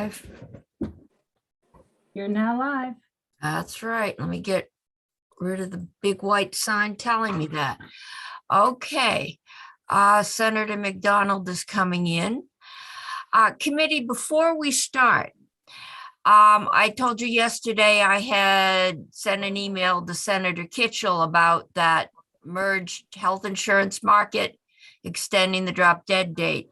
live. You're now live. That's right. Let me get rid of the big white sign telling me that. Okay. Senator McDonald is coming in. Committee, before we start, I told you yesterday I had sent an email to Senator Kitchell about that merged health insurance market, extending the drop dead date.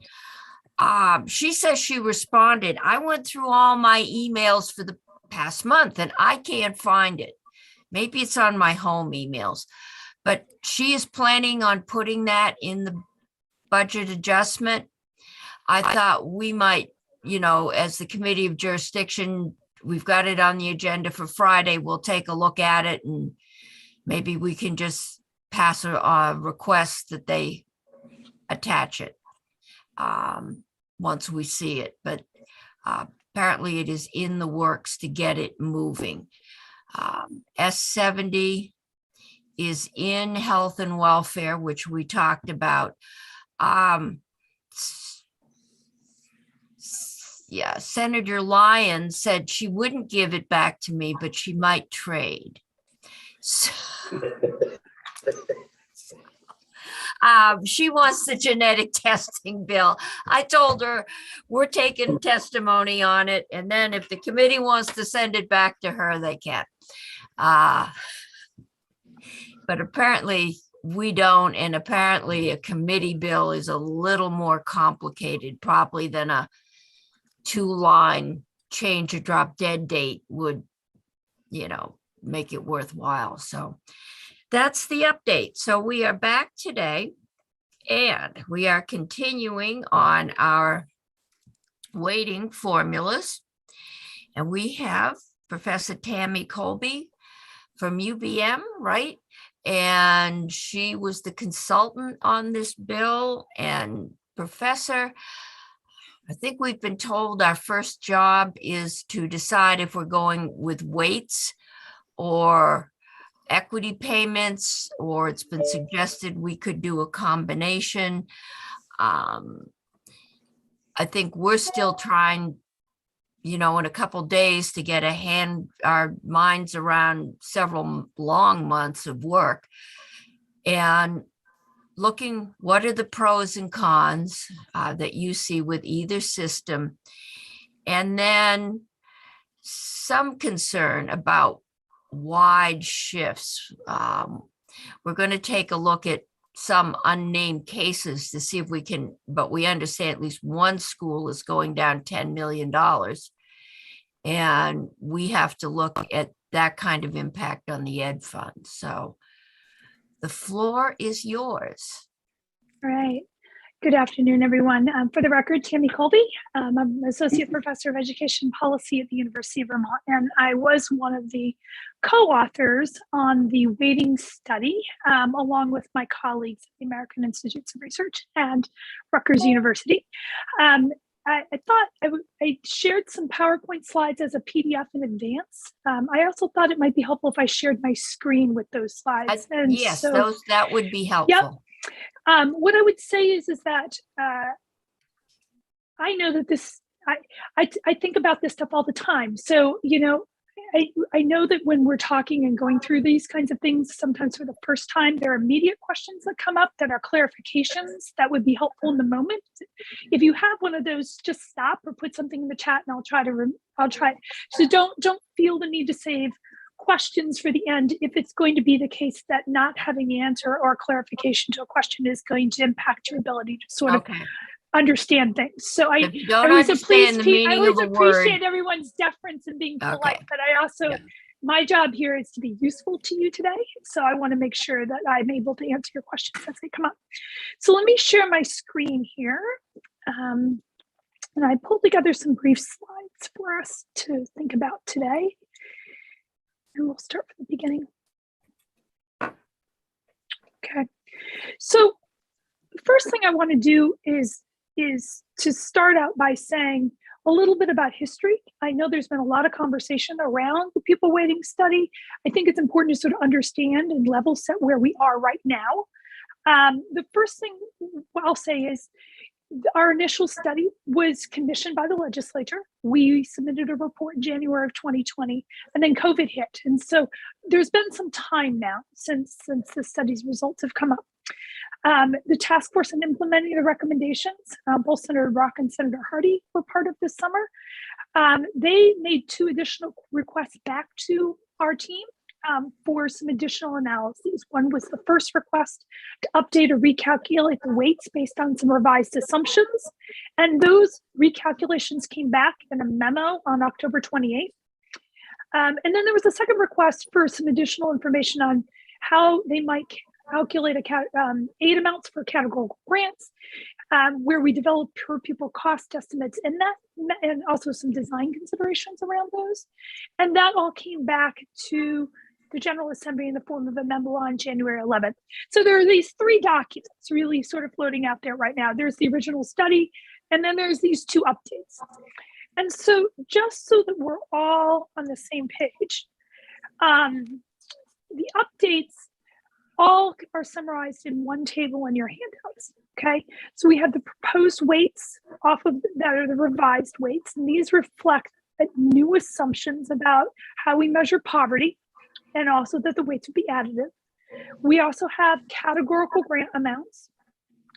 She says she responded. I went through all my emails for the past month and I can't find it. Maybe it's on my home emails, but she is planning on putting that in the budget adjustment. I thought we might, as the committee of jurisdiction, we've got it on the agenda for Friday. We'll take a look at it and maybe we can just pass a request that they attach it once we see it. But apparently it is in the works to get it moving. S70 is in health and welfare, which we talked about. Yeah, Senator Lyons said she wouldn't give it back to me, but she might trade. So, she wants the genetic testing bill. I told her we're taking testimony on it, and then if the committee wants to send it back to her, they can. But apparently we don't, and apparently a committee bill is a little more complicated probably than a 2-line change a drop dead date would, make it worthwhile. So that's the update. So we are back today and we are continuing on our weighting formulas. And we have Professor Tammy Colby from UVM, right? And she was the consultant on this bill. And Professor, I think we've been told our first job is to decide if we're going with weights or equity payments, or it's been suggested we could do a combination. I think we're still trying, in a couple of days to get our minds around several long months of work and looking what are the pros and cons that you see with either system, and then some concern about wide shifts. We're going to take a look at some unnamed cases to see if we can, but we understand at least one school is going down $10 million. And we have to look at that kind of impact on the ed fund. So the floor is yours. All right. Good afternoon, everyone. For the record, Tammy Colby. I'm an Associate Professor of Education Policy at the University of Vermont, and I was one of the co-authors on the weighting study, along with my colleagues at the American Institutes of Research and Rutgers University. I thought I shared some PowerPoint slides as a PDF in advance. I also thought it might be helpful if I shared my screen with those slides. Yes, that would be helpful. Yep. What I would say is that I know that I think about this stuff all the time. So, I know that when we're talking and going through these kinds of things, sometimes for the first time, there are immediate questions that come up that are clarifications that would be helpful in the moment. If you have one of those, just stop or put something in the chat and I'll try. So don't feel the need to save questions for the end if it's going to be the case that not having the answer or clarification to a question is going to impact your ability to sort of understand things. So I always appreciate everyone's deference and being polite, but I also, my job here is to be useful to you today. So I want to make sure that I'm able to answer your questions as they come up. So let me share my screen here. And I pulled together some brief slides for us to think about today. And we'll start from the beginning. Okay. So the first thing I want to do is to start out by saying a little bit about history. I know there's been a lot of conversation around the pupil weighting study. I think it's important to sort of understand and level set where we are right now. The first thing I'll say is Our initial study was commissioned by the legislature. We submitted a report in January of 2020, and then COVID hit. And so there's been some time now since the study's results have come up. The task force in implementing the recommendations, both Senator Brock and Senator Hardy were part of this summer. They made 2 additional requests back to our team for some additional analyses. One was the first request to update or recalculate the weights based on some revised assumptions. And those recalculations came back in a memo on October 28th. And then there was a second request for some additional information on how they might calculate aid amounts for categorical grants, where we developed per pupil cost estimates in that, and also some design considerations around those. And that all came back to the General Assembly in the form of a memo on January 11th. So there are these 3 documents really sort of floating out there right now. There's the original study, and then there's these 2 updates. And so just so that we're all on the same page, the updates all are summarized in one table in your handouts, okay? So we have the proposed weights off of that are the revised weights, and these reflect new assumptions about how we measure poverty, and also that the weights would be additive. We also have categorical grant amounts,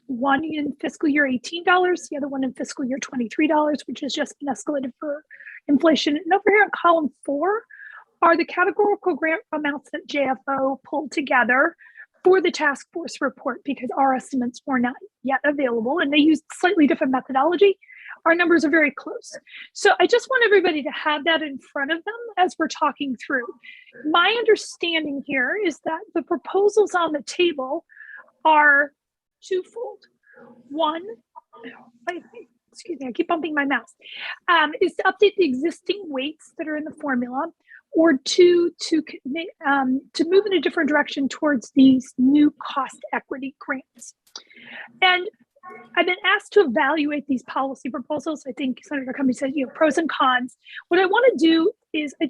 one in fiscal year $18, the other one in fiscal year $23, which has just been escalated for inflation. And over here in column 4 are the categorical grant amounts that JFO pulled together for the task force report, because our estimates were not yet available and they used slightly different methodology. Our numbers are very close. So I just want everybody to have that in front of them as we're talking through. My understanding here is that the proposals on the table are twofold. One, excuse me, I keep bumping my mouse, is to update the existing weights that are in the formula, or 2, to move in a different direction towards these new cost equity grants. And I've been asked to evaluate these policy proposals. I think Senator Cummings said, pros and cons. What I want to do is I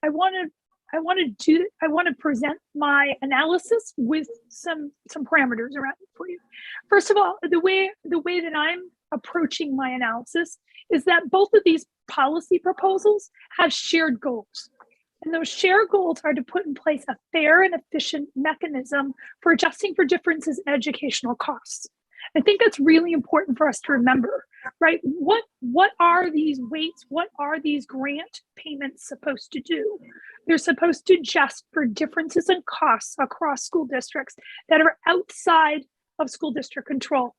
want to present my analysis with some parameters around it for you. First of all, the way that I'm approaching my analysis is that both of these policy proposals have shared goals. And those shared goals are to put in place a fair and efficient mechanism for adjusting for differences in educational costs. I think that's really important for us to remember, right? What are these weights? What are these grant payments supposed to do? They're supposed to adjust for differences in costs across school districts that are outside of school district control.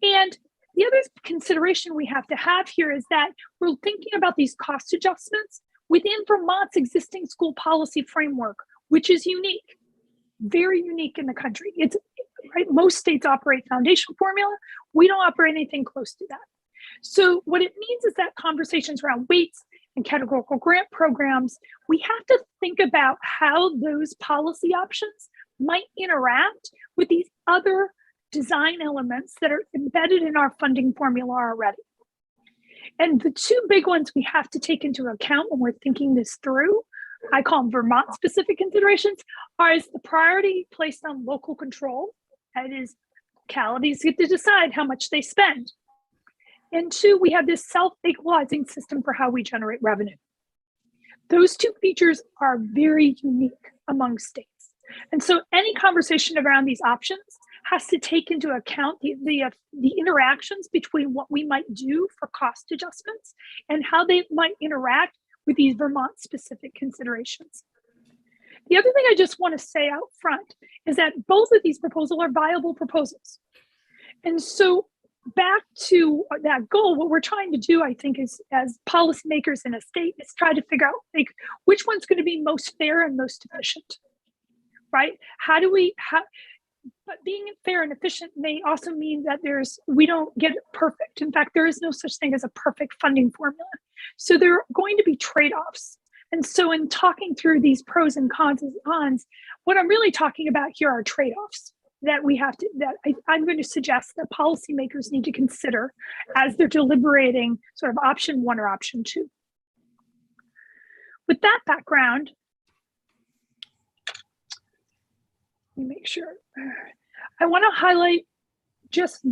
And the other consideration we have to have here is that we're thinking about these cost adjustments within Vermont's existing school policy framework, which is unique, very unique in the country. It's right. Most states operate foundation formula. We don't operate anything close to that. So what it means is that conversations around weights and categorical grant programs, we have to think about how those policy options might interact with these other design elements that are embedded in our funding formula already. And the 2 big ones we have to take into account when we're thinking this through, I call them Vermont specific considerations, is the priority placed on local control. That is, localities get to decide how much they spend. And 2, we have this self-equalizing system for how we generate revenue. Those 2 features are very unique among states. And so any conversation around these options has to take into account the interactions between what we might do for cost adjustments and how they might interact with these Vermont specific considerations. The other thing I just want to say out front is that both of these proposals are viable proposals. And so back to that goal, what we're trying to do, I think, is as policymakers in a state, is try to figure out which one's going to be most fair and most efficient, right? But being fair and efficient may also mean that we don't get it perfect. In fact, there is no such thing as a perfect funding formula. So there are going to be trade-offs. And so in talking through these pros and cons, what I'm really talking about here are trade-offs that I'm going to suggest that policymakers need to consider as they're deliberating sort of option 1 or option 2. With that background, let me make sure. I want to highlight just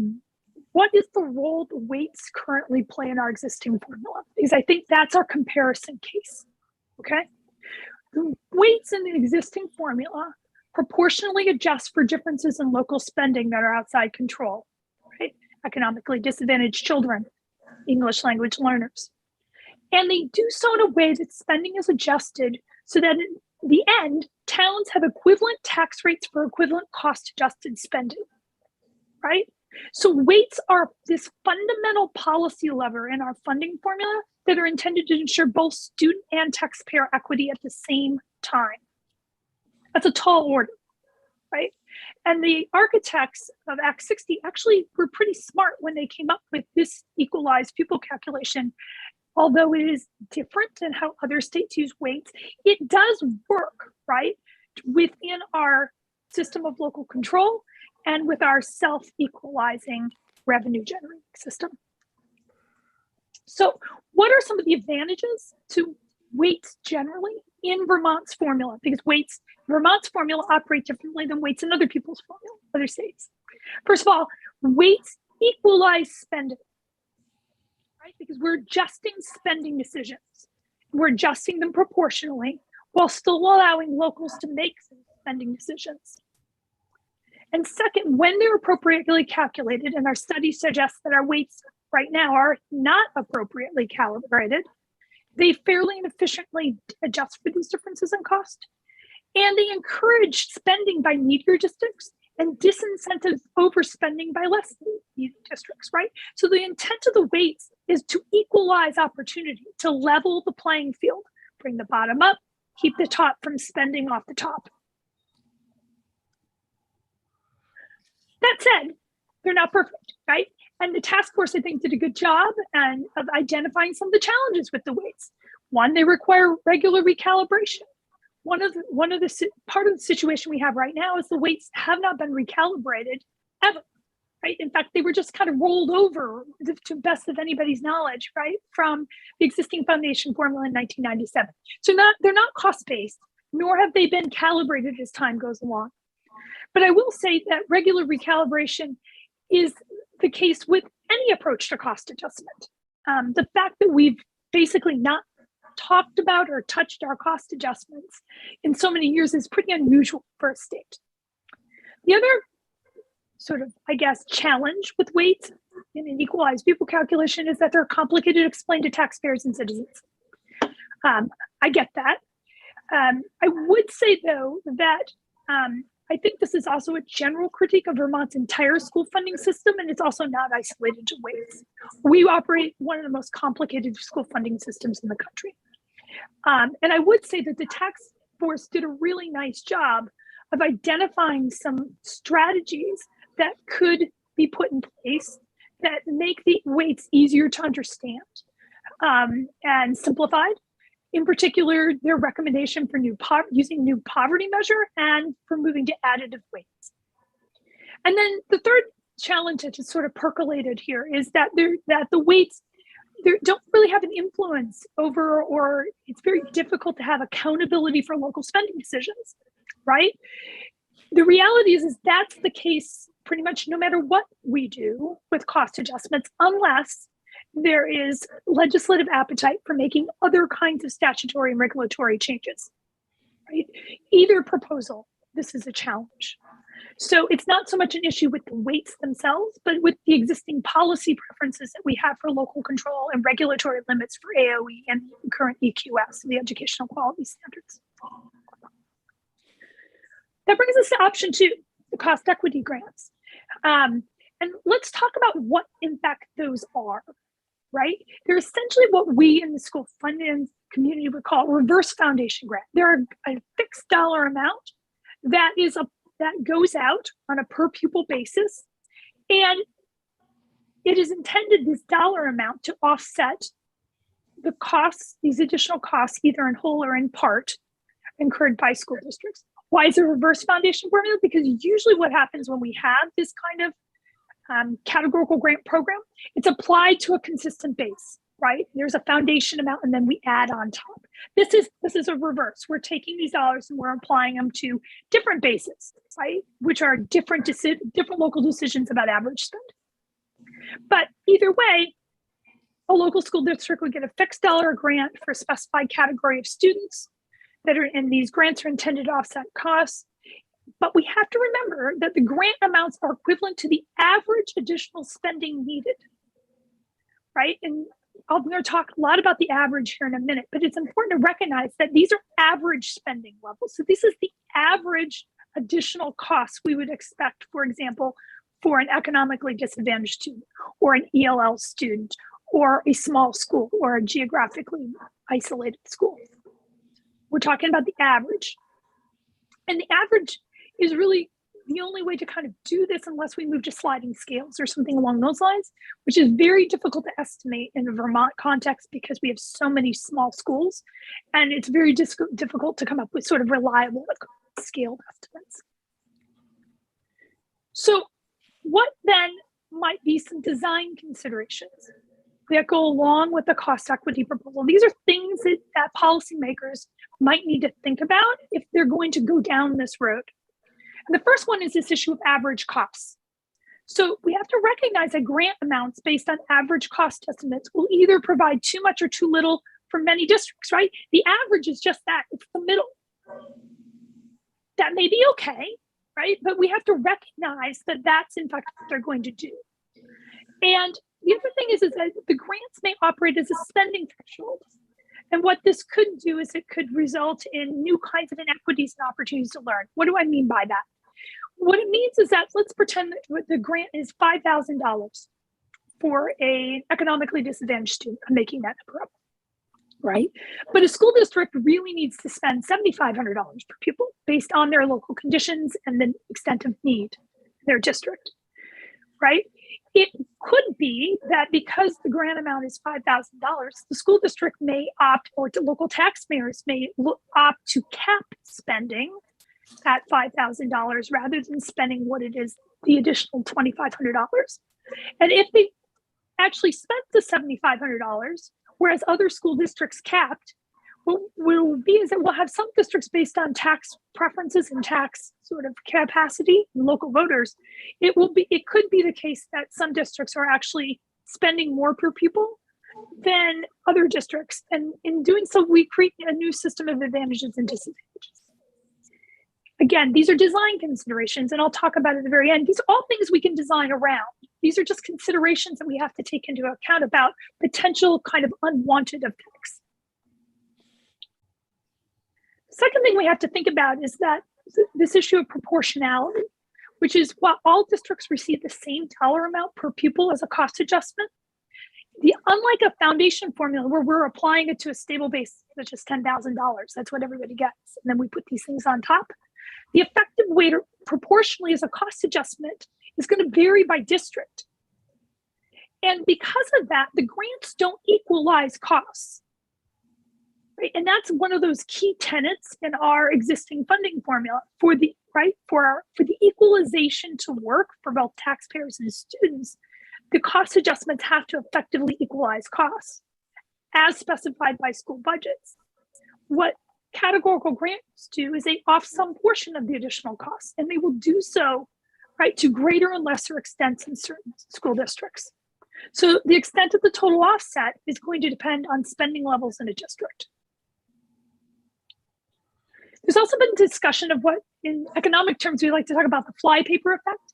what is the role the weights currently play in our existing formula? Because I think that's our comparison case, okay? The weights in the existing formula proportionally adjust for differences in local spending that are outside control, right? Economically disadvantaged children, English language learners. And they do so in a way that spending is adjusted so that in the end, towns have equivalent tax rates for equivalent cost adjusted spending, right? So weights are this fundamental policy lever in our funding formula that are intended to ensure both student and taxpayer equity at the same time. That's a tall order, right? And the architects of Act 60 actually were pretty smart when they came up with this equalized pupil calculation. Although it is different than how other states use weights, it does work, right? Within our system of local control and with our self-equalizing revenue generating system. So what are some of the advantages to weights generally in Vermont's formula? Because Vermont's formula operate differently than weights in other people's formula, other states. First of all, weights equalize spending, right? Because we're adjusting spending decisions. We're adjusting them proportionally while still allowing locals to make spending decisions. And second, when they're appropriately calculated, and our study suggests that our weights right now are not appropriately calibrated, they fairly and efficiently adjust for these differences in cost. And they encourage spending by needier districts and disincentive overspending by less needy districts, right? So the intent of the weights is to equalize opportunity, to level the playing field, bring the bottom up, keep the top from spending off the top. That said, they're not perfect, right? And the task force, I think, did a good job of identifying some of the challenges with the weights. One, they require regular recalibration. Part of the situation we have right now is the weights have not been recalibrated ever, right? In fact, they were just kind of rolled over to best of anybody's knowledge, right? From the existing foundation formula in 1997. So they're not cost-based, nor have they been calibrated as time goes along. But I will say that regular recalibration is the case with any approach to cost adjustment. The fact that we've basically not talked about or touched our cost adjustments in so many years is pretty unusual for a state. The other sort of, I guess, challenge with weights in an equalized pupil calculation is that they're complicated to explain to taxpayers and citizens. I get that. I would say, though, that I think this is also a general critique of Vermont's entire school funding system, and it's also not isolated to weights. We operate one of the most complicated school funding systems in the country. And I would say that the task force did a really nice job of identifying some strategies that could be put in place that make the weights easier to understand and simplified. In particular, their recommendation for using new poverty measure and for moving to additive weights. And then the third challenge that just sort of percolated here is that the weights don't really have an influence over, or it's very difficult to have accountability for local spending decisions, right? The reality is that's the case pretty much no matter what we do with cost adjustments, unless there is legislative appetite for making other kinds of statutory and regulatory changes, right? Either proposal, this is a challenge. So it's not so much an issue with the weights themselves, but with the existing policy preferences that we have for local control and regulatory limits for AOE and current EQS, the Educational Quality Standards. That brings us to option 2, the cost equity grants. And let's talk about what, in fact, those are. Right? They're essentially what we in the school funding community would call reverse foundation grant. They're a fixed dollar amount that goes out on a per pupil basis. And it is intended, this dollar amount, to offset the costs, these additional costs, either in whole or in part, incurred by school districts. Why is it a reverse foundation formula? Because usually what happens when we have this kind of categorical grant program, it's applied to a consistent base, right? There's a foundation amount and then we add on top. This is a reverse. We're taking these dollars and we're applying them to different bases, right? Which are different local decisions about average spend. But either way, a local school district would get a fixed dollar grant for a specified category of students that are in these grants are intended to offset costs. But we have to remember that the grant amounts are equivalent to the average additional spending needed, right? And I'm going to talk a lot about the average here in a minute, but it's important to recognize that these are average spending levels. So this is the average additional costs we would expect, for example, for an economically disadvantaged student or an ELL student or a small school or a geographically isolated school. We're talking about the average. And the average is really the only way to kind of do this unless we move to sliding scales or something along those lines, which is very difficult to estimate in a Vermont context because we have so many small schools, and it's very difficult to come up with sort of reliable scaled estimates. So what then might be some design considerations that go along with the cost equity proposal? These are things that policymakers might need to think about if they're going to go down this road. And the first one is this issue of average costs. So we have to recognize that grant amounts based on average cost estimates will either provide too much or too little for many districts, right? The average is just that, it's the middle. That may be okay, right? But we have to recognize that that's in fact what they're going to do. And the other thing is that the grants may operate as a spending threshold. And what this could do is it could result in new kinds of inequities and opportunities to learn. What do I mean by that? What it means is that let's pretend that the grant is $5,000 for an economically disadvantaged student. I'm making that number up, right? But a school district really needs to spend $7,500 per pupil based on their local conditions and the extent of need in their district, right? It could be that because the grant amount is $5,000, the school district may opt, or local taxpayers may opt to cap spending at $5,000 rather than spending what it is, the additional $2,500. And if they actually spent the $7,500, whereas other school districts capped, what will be is that we'll have some districts based on tax preferences and tax sort of capacity and local voters. It could be the case that some districts are actually spending more per pupil than other districts. And in doing so, we create a new system of advantages and disadvantages. Again, these are design considerations, and I'll talk about it at the very end. These are all things we can design around. These are just considerations that we have to take into account about potential kind of unwanted effects. Second thing we have to think about is that this issue of proportionality, which is while all districts receive the same dollar amount per pupil as a cost adjustment, unlike a foundation formula where we're applying it to a stable base, such as $10,000, that's what everybody gets, and then we put these things on top. The effective way to proportionally as a cost adjustment is going to vary by district. And because of that, the grants don't equalize costs. Right? And that's one of those key tenets in our existing funding formula for the equalization to work for both taxpayers and students. The cost adjustments have to effectively equalize costs as specified by school budgets. What categorical grants do is they off some portion of the additional costs, and they will do so, right, to greater and lesser extents in certain school districts. So the extent of the total offset is going to depend on spending levels in a district. There's also been discussion of what, in economic terms, we like to talk about the flypaper effect.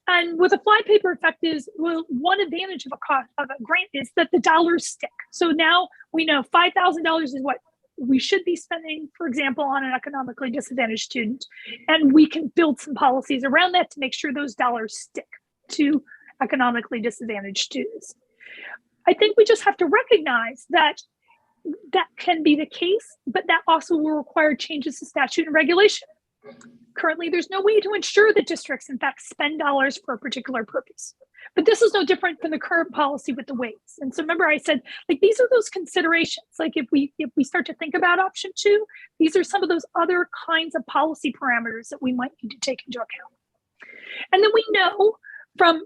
And what the flypaper effect is, well, one advantage of a grant is that the dollars stick. So now we know $5,000 is what we should be spending, for example, on an economically disadvantaged student. And we can build some policies around that to make sure those dollars stick to economically disadvantaged students. I think we just have to recognize that that can be the case, but that also will require changes to statute and regulation. Currently, there's no way to ensure that districts, in fact, spend dollars for a particular purpose. But this is no different than the current policy with the weights. And so remember, I said, like, these are those considerations. Like, if we start to think about option 2, these are some of those other kinds of policy parameters that we might need to take into account. And then we know from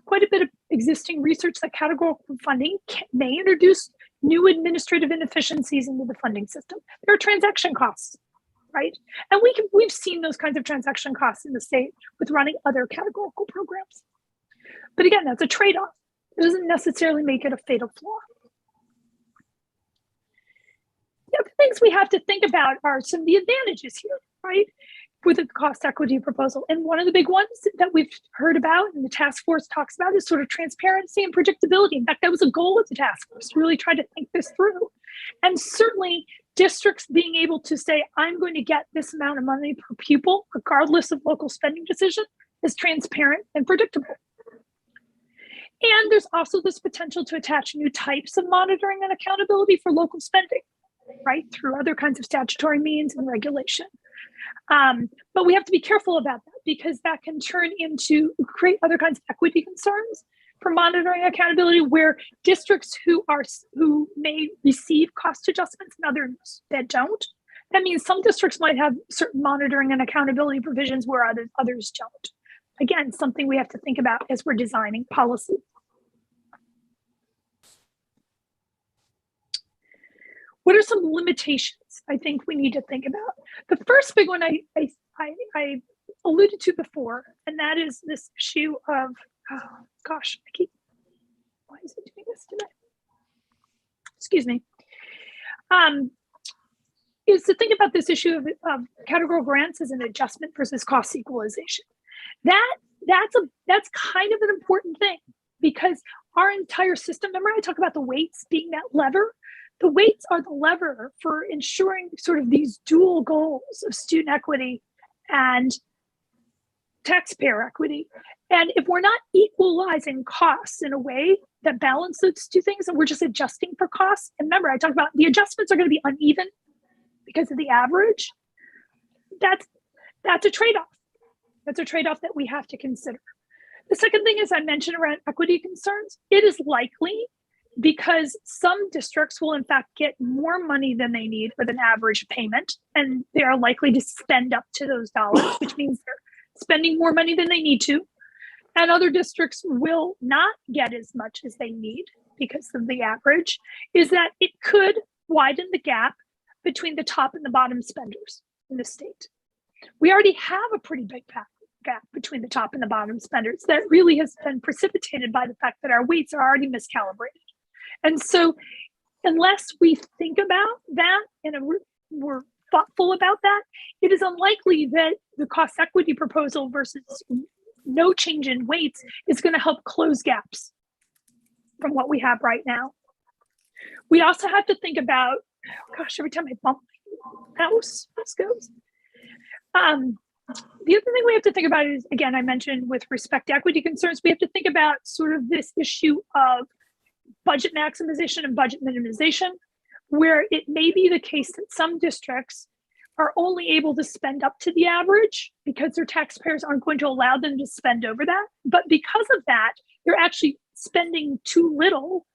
quite a bit of existing research that categorical funding may introduce new administrative inefficiencies into the funding system. There are transaction costs, right? And we've seen those kinds of transaction costs in the state with running other categorical programs. But again, that's a trade-off. It doesn't necessarily make it a fatal flaw. The other things we have to think about are some of the advantages here, right? With a cost equity proposal. And one of the big ones that we've heard about and the task force talks about is sort of transparency and predictability. In fact, that was a goal of the task force, to really try to think this through. And certainly districts being able to say, I'm going to get this amount of money per pupil, regardless of local spending decision, is transparent and predictable. And there's also this potential to attach new types of monitoring and accountability for local spending, right? Through other kinds of statutory means and regulation. But we have to be careful about that because that can turn into create other kinds of equity concerns for monitoring accountability where districts who may receive cost adjustments and others that don't. That means some districts might have certain monitoring and accountability provisions where others don't. Again, something we have to think about as we're designing policy. What are some limitations I think we need to think about? The first big one I alluded to before, and that is this issue of, why is it doing this today? Excuse me. Is to think about this issue of categorical grants as an adjustment versus cost equalization. That's kind of an important thing because our entire system, remember I talked about the weights being that lever? The weights are the lever for ensuring sort of these dual goals of student equity and taxpayer equity. And if we're not equalizing costs in a way that balances two things and we're just adjusting for costs, and remember I talked about the adjustments are going to be uneven because of the average, that's a trade-off. That's a trade-off that we have to consider. The second thing is I mentioned around equity concerns. It is likely because some districts will in fact get more money than they need with an average payment, and they are likely to spend up to those dollars, which means they're spending more money than they need to. And other districts will not get as much as they need because of the average, is that it could widen the gap between the top and the bottom spenders in the state. We already have a pretty big gap between the top and the bottom spenders that really has been precipitated by the fact that our weights are already miscalibrated. And so unless we think about that and we're thoughtful about that, it is unlikely that the cost equity proposal versus no change in weights is going to help close gaps from what we have right now. We also have to think about, every time I bump my mouse, this goes. The other thing we have to think about is, again, I mentioned with respect to equity concerns, we have to think about sort of this issue of budget maximization and budget minimization, where it may be the case that some districts are only able to spend up to the average because their taxpayers aren't going to allow them to spend over that. But because of that, they're actually spending too little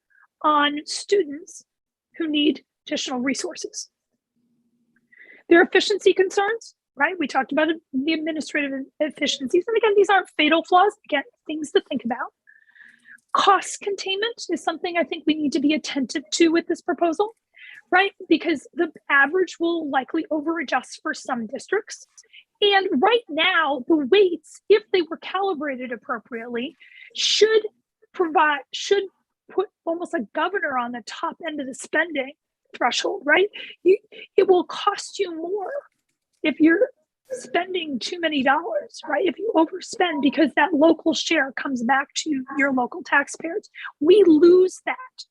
on students who need additional resources. There are efficiency concerns, right? We talked about the administrative efficiencies. And again, these aren't fatal flaws. Again, things to think about. Cost containment is something I think we need to be attentive to with this proposal, right? Because the average will likely over adjust for some districts. And right now, the weights, if they were calibrated appropriately, should put almost a governor on the top end of the spending threshold, right? It will cost you more if you're spending too many dollars, right? If you overspend because that local share comes back to your local taxpayers, we lose that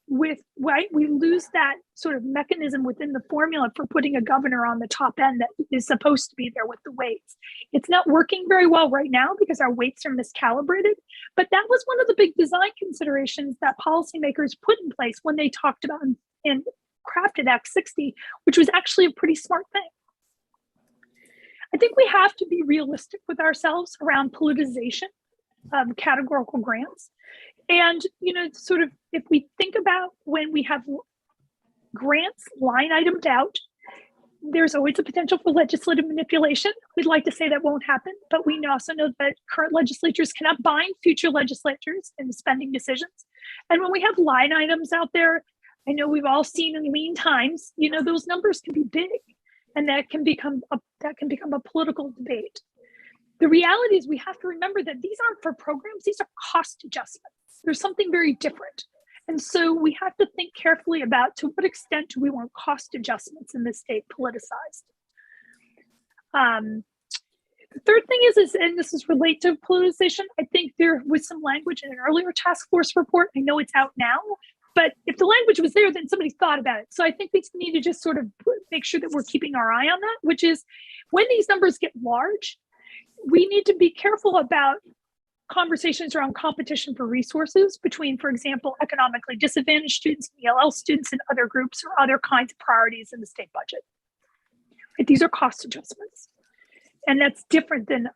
we lose that sort of mechanism within the formula for putting a governor on the top end that is supposed to be there with the weights. It's not working very well right now because our weights are miscalibrated, but that was one of the big design considerations that policymakers put in place when they talked about and crafted Act 60, which was actually a pretty smart thing. I think we have to be realistic with ourselves around politicization of categorical grants. And, sort of, if we think about when we have grants line itemed out, there's always a potential for legislative manipulation. We'd like to say that won't happen, but we also know that current legislatures cannot bind future legislatures in spending decisions. And when we have line items out there, I know we've all seen in lean times, those numbers can be big, and that can become a political debate. the reality is we have to remember that these aren't for programs, these are cost adjustments. There's something very different. And so we have to think carefully about to what extent do we want cost adjustments in this state politicized. The third thing is, and this is related to politicization, I think there was some language in an earlier task force report. I know it's out now, but if the language was there, then somebody thought about it. So I think we need to just sort of make sure that we're keeping our eye on that, which is when these numbers get large, we need to be careful about conversations around competition for resources between, for example, economically disadvantaged students, ELL students, and other groups or other kinds of priorities in the state budget. These are cost adjustments. And that's different than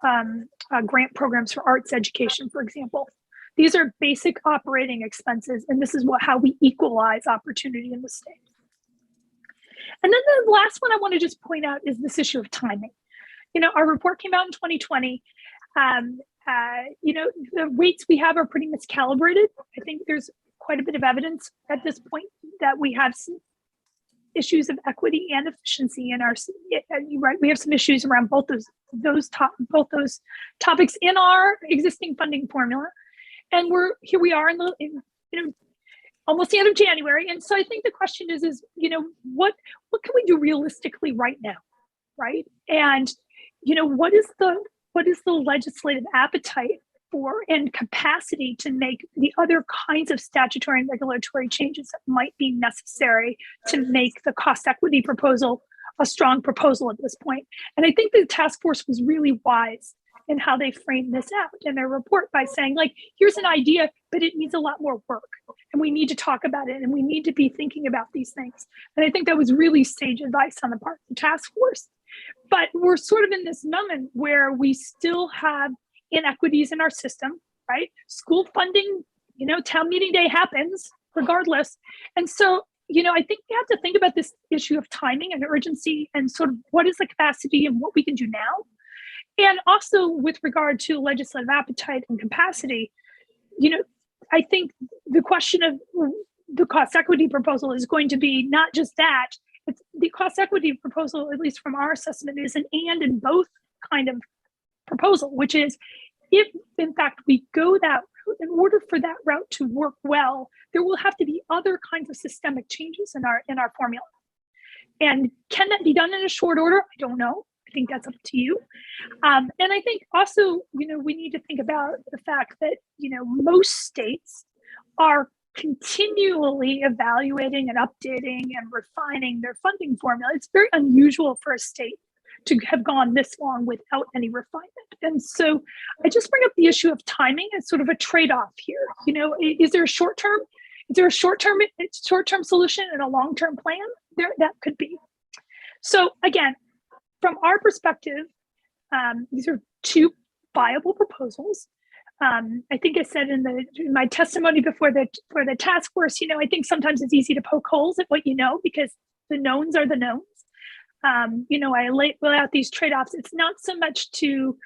grant programs for arts education, for example. These are basic operating expenses, and this is how we equalize opportunity in the state. And then the last one I want to just point out is this issue of timing. You know, our report came out in 2020. You know, the weights we have are pretty miscalibrated. I think there's quite a bit of evidence at this point that we have some issues of equity and efficiency in our, right? We have some issues around both those topics in our existing funding formula. And here we are in almost the end of January. And so I think the question is, you know, what can we do realistically right now, right? And, you know, what is the legislative appetite for and capacity to make the other kinds of statutory and regulatory changes that might be necessary to make the cost equity proposal a strong proposal at this point? And I think the task force was really wise in how they framed this out in their report by saying, like, here's an idea, but it needs a lot more work. And we need to talk about it, and we need to be thinking about these things. And I think that was really sage advice on the part of the task force. But we're sort of in this moment where we still have inequities in our system, right? School funding, you know, town meeting day happens regardless. And so, you know, I think we have to think about this issue of timing and urgency and sort of what is the capacity and what we can do now. And also with regard to legislative appetite and capacity, you know, I think the question of the cost equity proposal is going to be not just that, it's the cost equity proposal, at least from our assessment, is an and in both kind of proposal, which is if in fact we go that route, in order for that route to work well, there will have to be other kinds of systemic changes in our formula. And can that be done in a short order? I don't know. I think that's up to you. And I think also, you know, we need to think about the fact that, you know, most states are continually evaluating and updating and refining their funding formula. It's very unusual for a state to have gone this long without any refinement. And so I just bring up the issue of timing as sort of a trade-off here. You know, is there a short-term solution and a long-term plan? That could be. So again, from our perspective, these are two viable proposals. I think I said in my testimony for the task force, you know, I think sometimes it's easy to poke holes at what you know because the knowns are the knowns. You know, I lay out these trade-offs. It's not so much to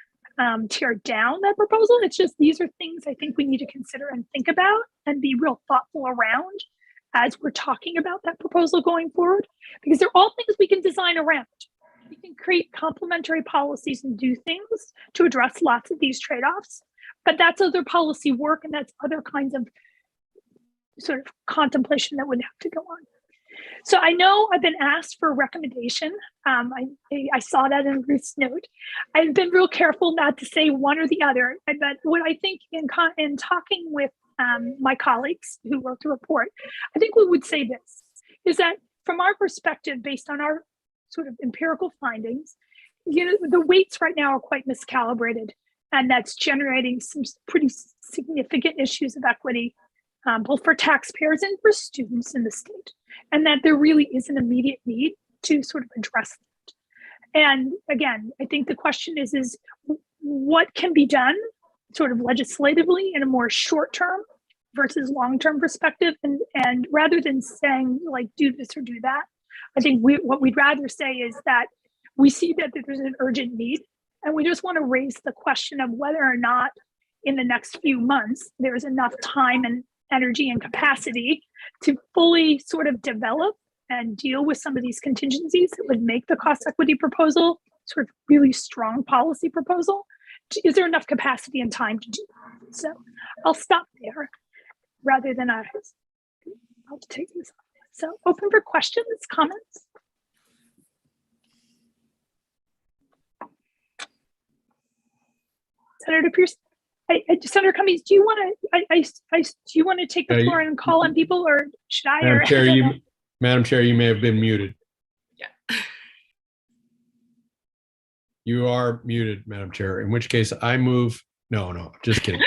tear down that proposal. It's just these are things I think we need to consider and think about and be real thoughtful around as we're talking about that proposal going forward, because they're all things we can design around. We can create complementary policies and do things to address lots of these trade-offs, but that's other policy work and that's other kinds of sort of contemplation that would have to go on. So I know I've been asked for a recommendation. I saw that in Ruth's note. I've been real careful not to say one or the other, but what I think in talking with my colleagues who wrote the report, I think we would say this, is that from our perspective, based on our sort of empirical findings, you know, the weights right now are quite miscalibrated, and that's generating some pretty significant issues of equity, both for taxpayers and for students in the state, and that there really is an immediate need to sort of address that. And again, I think the question is what can be done sort of legislatively in a more short-term versus long-term perspective, and rather than saying like do this or do that, I think what we'd rather say is that we see that there's an urgent need, and we just want to raise the question of whether or not in the next few months there's enough time and energy and capacity to fully sort of develop and deal with some of these contingencies that would make the cost equity proposal sort of really strong policy proposal, is there enough capacity and time to do that? So I'll stop there rather than I'll take this. So open for questions, comments. Senator Pierce, Senator Cummings, do you want to take the floor and call on people, or should I? Madam Chair, you may have been muted. Yeah. You are muted, Madam Chair, in which case I move. No, just kidding.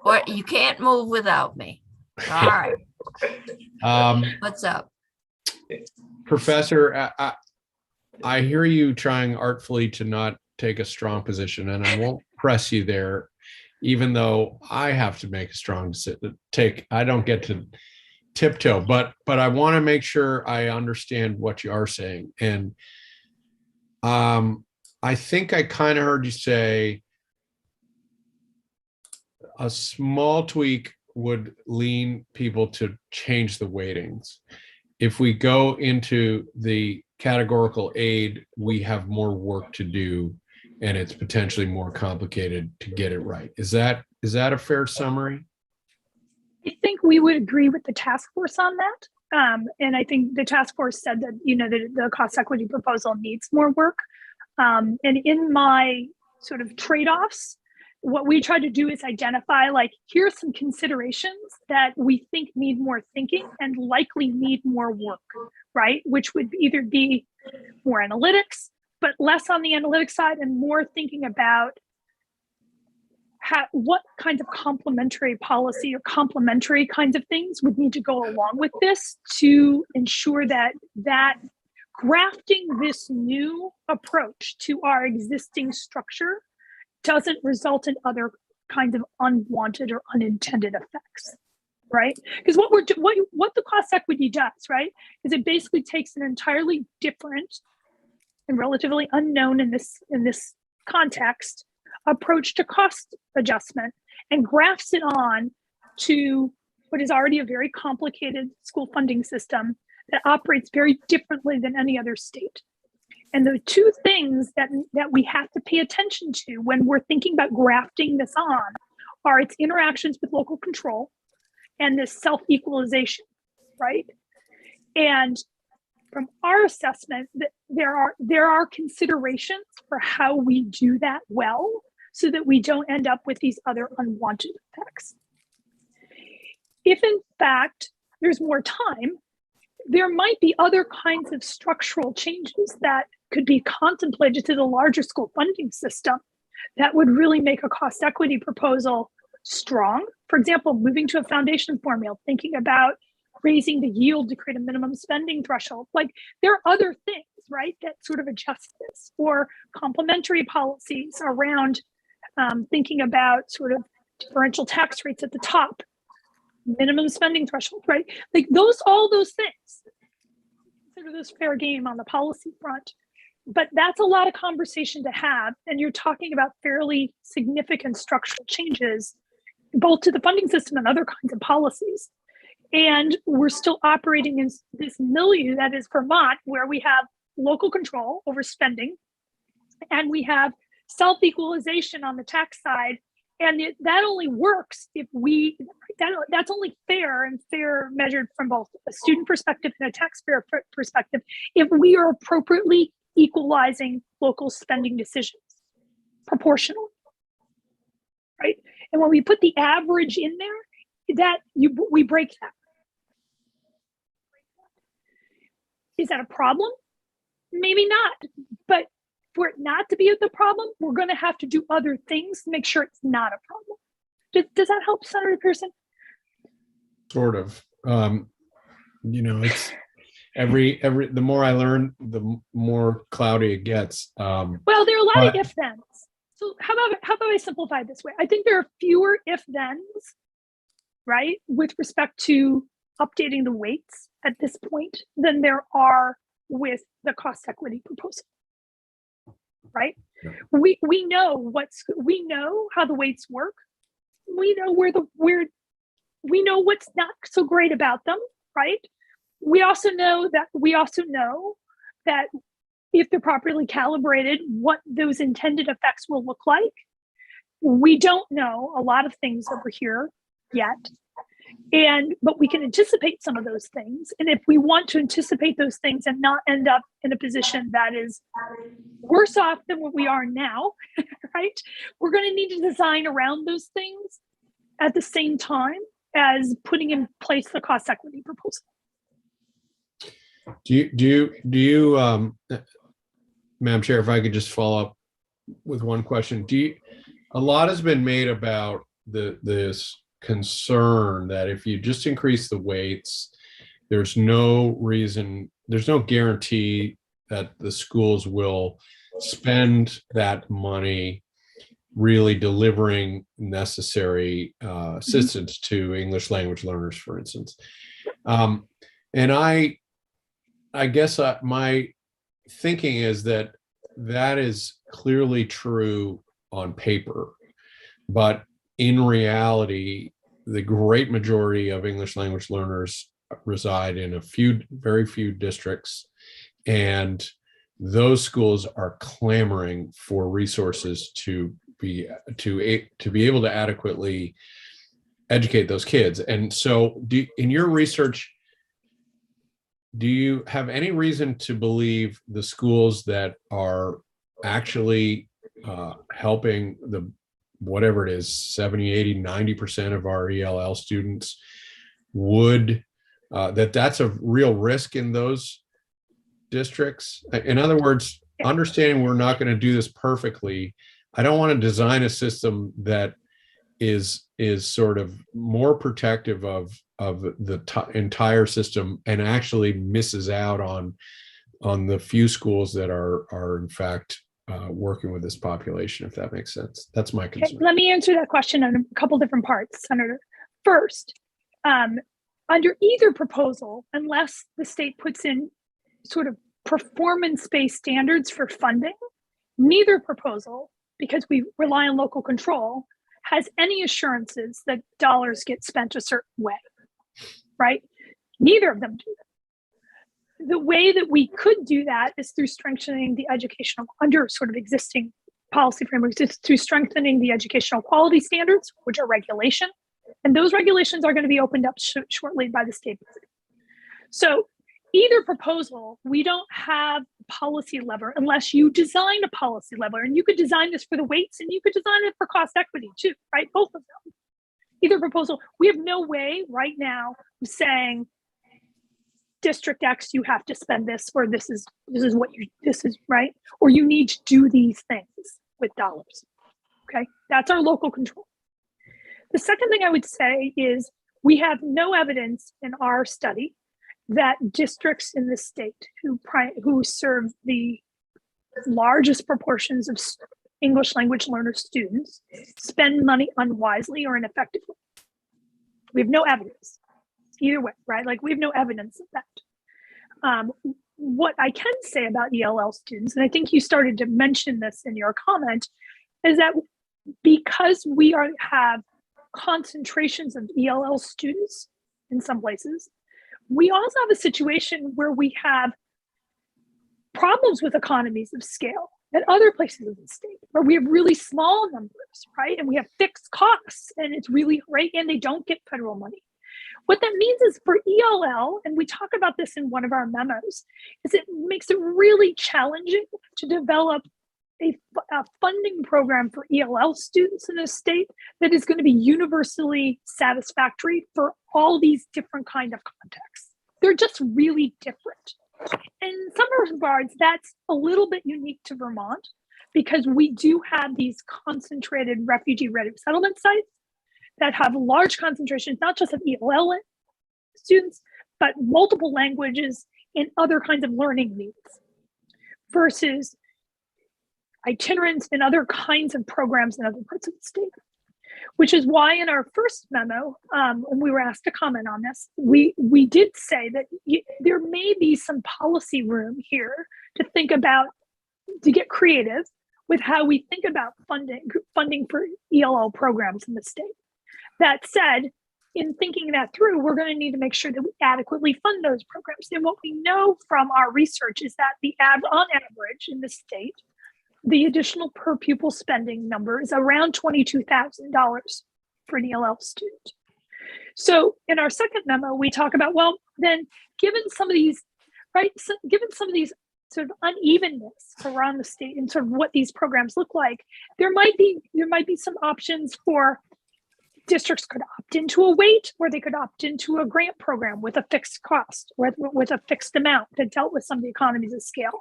Or you can't move without me. All right. What's up? Professor, I hear you trying artfully to not take a strong position, and I won't press you there, even though I have to make a strong take. I don't get to tiptoe, but I want to make sure I understand what you are saying. And I think I kind of heard you say a small tweak would lean people to change the weightings. If we go into the categorical aid, we have more work to do, and it's potentially more complicated to get it right. Is that a fair summary? I think we would agree with the task force on that. And I think the task force said that, the cost equity proposal needs more work. And in my sort of trade-offs, what we try to do is identify, here are some considerations that we think need more thinking and likely need more work, right? Which would either be more analytics, but less on the analytics side and more thinking about what kinds of complementary policy or complementary kinds of things would need to go along with this to ensure that grafting this new approach to our existing structure doesn't result in other kinds of unwanted or unintended effects, right? Because what the cost equity does, right, is it basically takes an entirely different and relatively unknown in this context approach to cost adjustment and grafts it on to what is already a very complicated school funding system that operates very differently than any other state. And the two things that we have to pay attention to when we're thinking about grafting this on are its interactions with local control and this self-equalization, right? And from our assessment, there are considerations for how we do that well so that we don't end up with these other unwanted effects. If in fact there's more time, there might be other kinds of structural changes that could be contemplated to the larger school funding system that would really make a cost equity proposal strong. For example, moving to a foundation formula, thinking about raising the yield to create a minimum spending threshold. There are other things, right, that sort of adjust this, or complementary policies around thinking about sort of differential tax rates at the top, minimum spending threshold, right? All those things. Consider this fair game on the policy front. But that's a lot of conversation to have. And you're talking about fairly significant structural changes, both to the funding system and other kinds of policies. And we're still operating in this milieu that is Vermont, where we have local control over spending, and we have self-equalization on the tax side. And that only works if that's only fair measured from both a student perspective and a taxpayer perspective, if we are appropriately equalizing local spending decisions proportionally, right? And when we put the average in there, we break that. Is that a problem? Maybe not, but for it not to be the problem, we're going to have to do other things to make sure it's not a problem. Does that help, Senator Pearson? Sort of. It's the more I learn, the more cloudy it gets. Well, there are a lot of if-thens. So how about I simplify it this way? I think there are fewer if-thens, right, with respect to updating the weights at this point than there are with the cost equity proposal. Right? Yeah. We know how the weights work. We know we know what's not so great about them, right? We also know that if they're properly calibrated, what those intended effects will look like. We don't know a lot of things over here yet. But we can anticipate some of those things. And if we want to anticipate those things and not end up in a position that is worse off than what we are now, right? We're going to need to design around those things at the same time as putting in place the cost equity proposal. Do you, Madam Chair, if I could just follow up with one question. A lot has been made about this concern that if you just increase the weights, there's no guarantee that the schools will spend that money really delivering necessary assistance to English language learners, for instance. And I guess my thinking is that is clearly true on paper, but in reality, the great majority of English language learners reside in very few districts, and those schools are clamoring for resources to be able to adequately educate those kids. And so, in your research, do you have any reason to believe the schools that are actually helping whatever it is, 70, 80, 90% of our ELL students that's a real risk in those districts? In other words, understanding we're not going to do this perfectly, I don't want to design a system that is sort of more protective of the entire system and actually misses out on the few schools that are in fact working with this population, if that makes sense. That's my concern. Okay, let me answer that question on a couple different parts, Senator. First, under either proposal, unless the state puts in sort of performance-based standards for funding, neither proposal, because we rely on local control, has any assurances that dollars get spent a certain way, right? Neither of them do that. The way that we could do that is through strengthening the educational, under sort of existing policy frameworks, is through strengthening the educational quality standards, which are regulation. And those regulations are going to be opened up shortly by the state. So either proposal, we don't have a policy lever unless you design a policy lever. And you could design this for the weights and you could design it for cost equity too, right? Both of them. Either proposal, we have no way right now of saying, District X, you have to spend this, or this is right, or you need to do these things with dollars. Okay, that's our local control. The second thing I would say is we have no evidence in our study that districts in the state who serve the largest proportions of English language learner students spend money unwisely or ineffectively. We have no evidence either way, right? Like we have no evidence of that. What I can say about ELL students, and I think you started to mention this in your comment, is that because we have concentrations of ELL students in some places, we also have a situation where we have problems with economies of scale at other places of the state where we have really small numbers, right? And we have fixed costs and it's really, right? And they don't get federal money. What that means is for ELL, and we talk about this in one of our memos, is it makes it really challenging to develop a funding program for ELL students in a state that is going to be universally satisfactory for all these different kind of contexts. They're just really different. In some regards, that's a little bit unique to Vermont because we do have these concentrated refugee resettlement sites that have large concentrations, not just of ELL students, but multiple languages and other kinds of learning needs versus itinerants and other kinds of programs in other parts of the state. Which is why in our first memo, when we were asked to comment on this, we did say that there may be some policy room here to think about, to get creative with how we think about funding for ELL programs in the state. That said, in thinking that through, we're going to need to make sure that we adequately fund those programs. And what we know from our research is that on average in the state, the additional per pupil spending number is around $22,000 for an ELL student. So in our second memo, we talk about, well, then given some of these, right, given some of these sort of unevenness around the state and sort of what these programs look like, there might be some options for districts could opt into a weight, or they could opt into a grant program with a fixed cost or with a fixed amount that dealt with some of the economies of scale.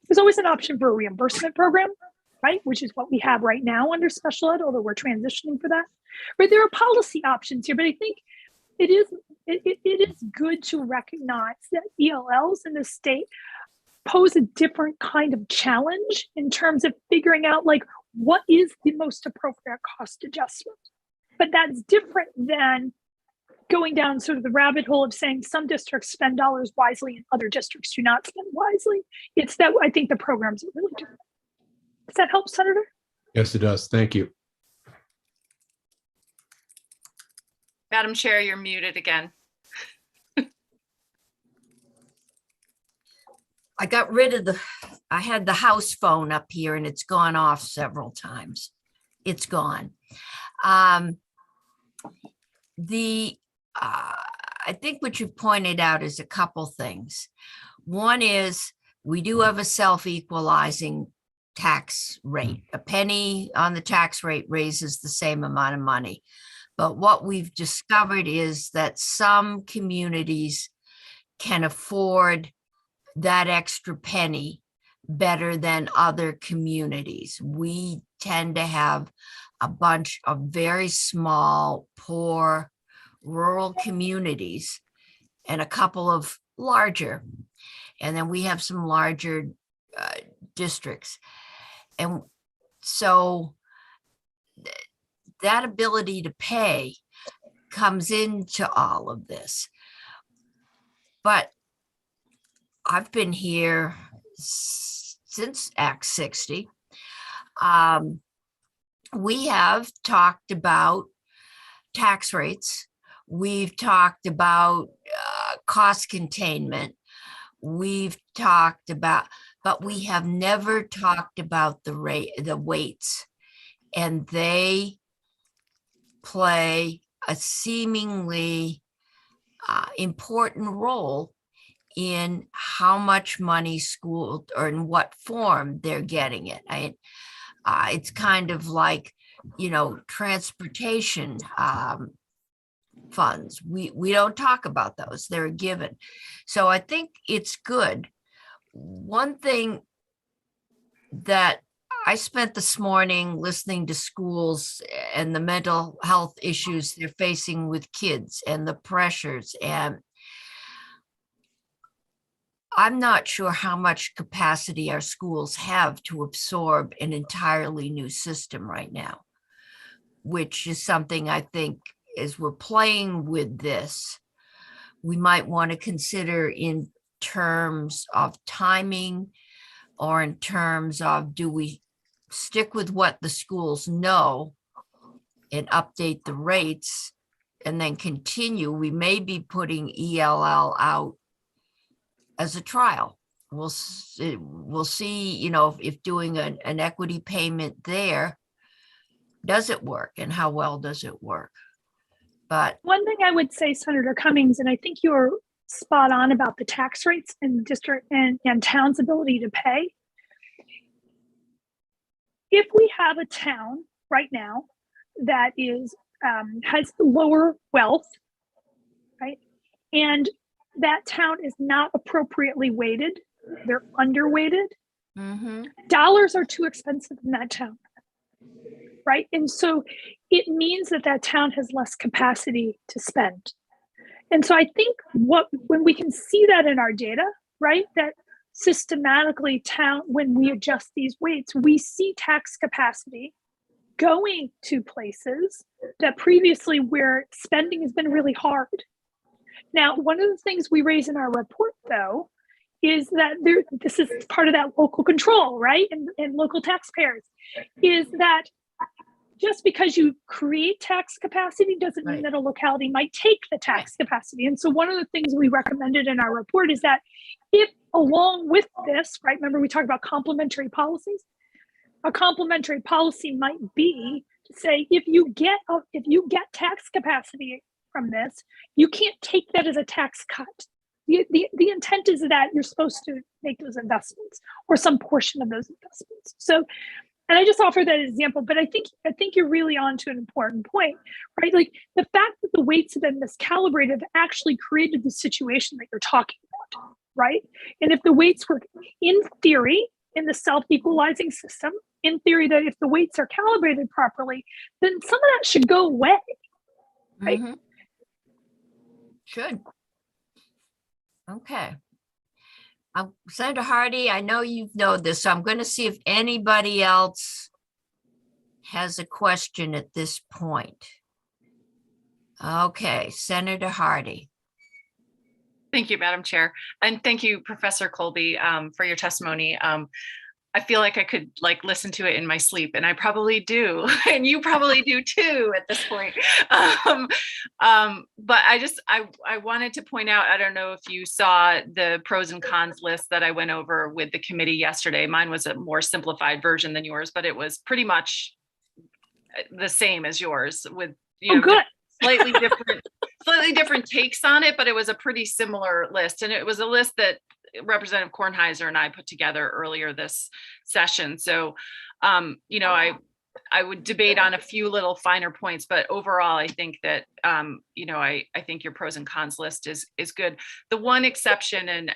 There's always an option for a reimbursement program, right, which is what we have right now under special ed, although we're transitioning for that. But there are policy options here, but I think it is good to recognize that ELLs in the state pose a different kind of challenge in terms of figuring out like what is the most appropriate cost adjustment. But that's different than going down sort of the rabbit hole of saying some districts spend dollars wisely and other districts do not spend wisely. It's that I think the programs are really different. Does that help, Senator? Yes, it does. Thank you. Madam Chair, you're muted again. I got rid of I had the house phone up here and it's gone off several times. It's gone. I think what you pointed out is a couple things. One is we do have a self-equalizing tax rate. A penny on the tax rate raises the same amount of money. But what we've discovered is that some communities can afford that extra penny better than other communities. We tend to have a bunch of very small, poor, rural communities and a couple of larger. And then we have some larger districts. And so that ability to pay comes into all of this. But I've been here since Act 60. We have talked about tax rates. We've talked about cost containment. We've talked about, but we have never talked about the weights, and they play a seemingly important role in how much money school or in what form they're getting it. It's kind of like, transportation funds. We don't talk about those. They're a given. So I think it's good. One thing that I spent this morning listening to schools and the mental health issues they're facing with kids and the pressures, and I'm not sure how much capacity our schools have to absorb an entirely new system right now, which is something I think as we're playing with this, we might want to consider in terms of timing or in terms of, do we stick with what the schools know and update the rates and then continue? We may be putting ELL out as a trial. We'll see, if doing an equity payment there, does it work and how well does it work? But one thing I would say, Senator Cummings, and I think you're spot on about the tax rates and district and town's ability to pay. If we have a town right now that is has lower wealth, right, and that town is not appropriately weighted, they're underweighted, dollars are too expensive in that town, right? And so it means that that town has less capacity to spend. And so I think when we can see that in our data, right, that systematically when we adjust these weights, we see tax capacity going to places that previously where spending has been really hard. Now, one of the things we raise in our report, though, is that this is part of that local control, right? And local taxpayers, is that just because you create tax capacity doesn't mean Right. that a locality might take the tax capacity. And so one of the things we recommended in our report is that if along with this, right, remember we talked about complementary policies, a complementary policy might be to say, if you get tax capacity from this, you can't take that as a tax cut. The intent is that you're supposed to make those investments or some portion of those investments. So, and I just offer that example, but I think you're really on to an important point, right? Like the fact that the weights have been miscalibrated actually created the situation that you're talking about, right? And if the weights were, in theory, in the self-equalizing system, in theory, that if the weights are calibrated properly, then some of that should go away, right? Mhm. Should. Okay. Senator Hardy, I know you know this, so I'm going to see if anybody else has a question at this point. Okay, Senator Hardy. Thank you, Madam Chair. And thank you, Professor Colby, for your testimony. I feel like I could listen to it in my sleep, and I probably do, and you probably do too at this point. But I wanted to point out, I don't know if you saw the pros and cons list that I went over with the committee yesterday. Mine was a more simplified version than yours, but it was pretty much the same as yours with, Good. slightly different takes on it, but it was a pretty similar list. And it was a list that Representative Kornheiser and I put together earlier this session. So, I would debate on a few little finer points, but overall, I think that, I think your pros and cons list is good. The one exception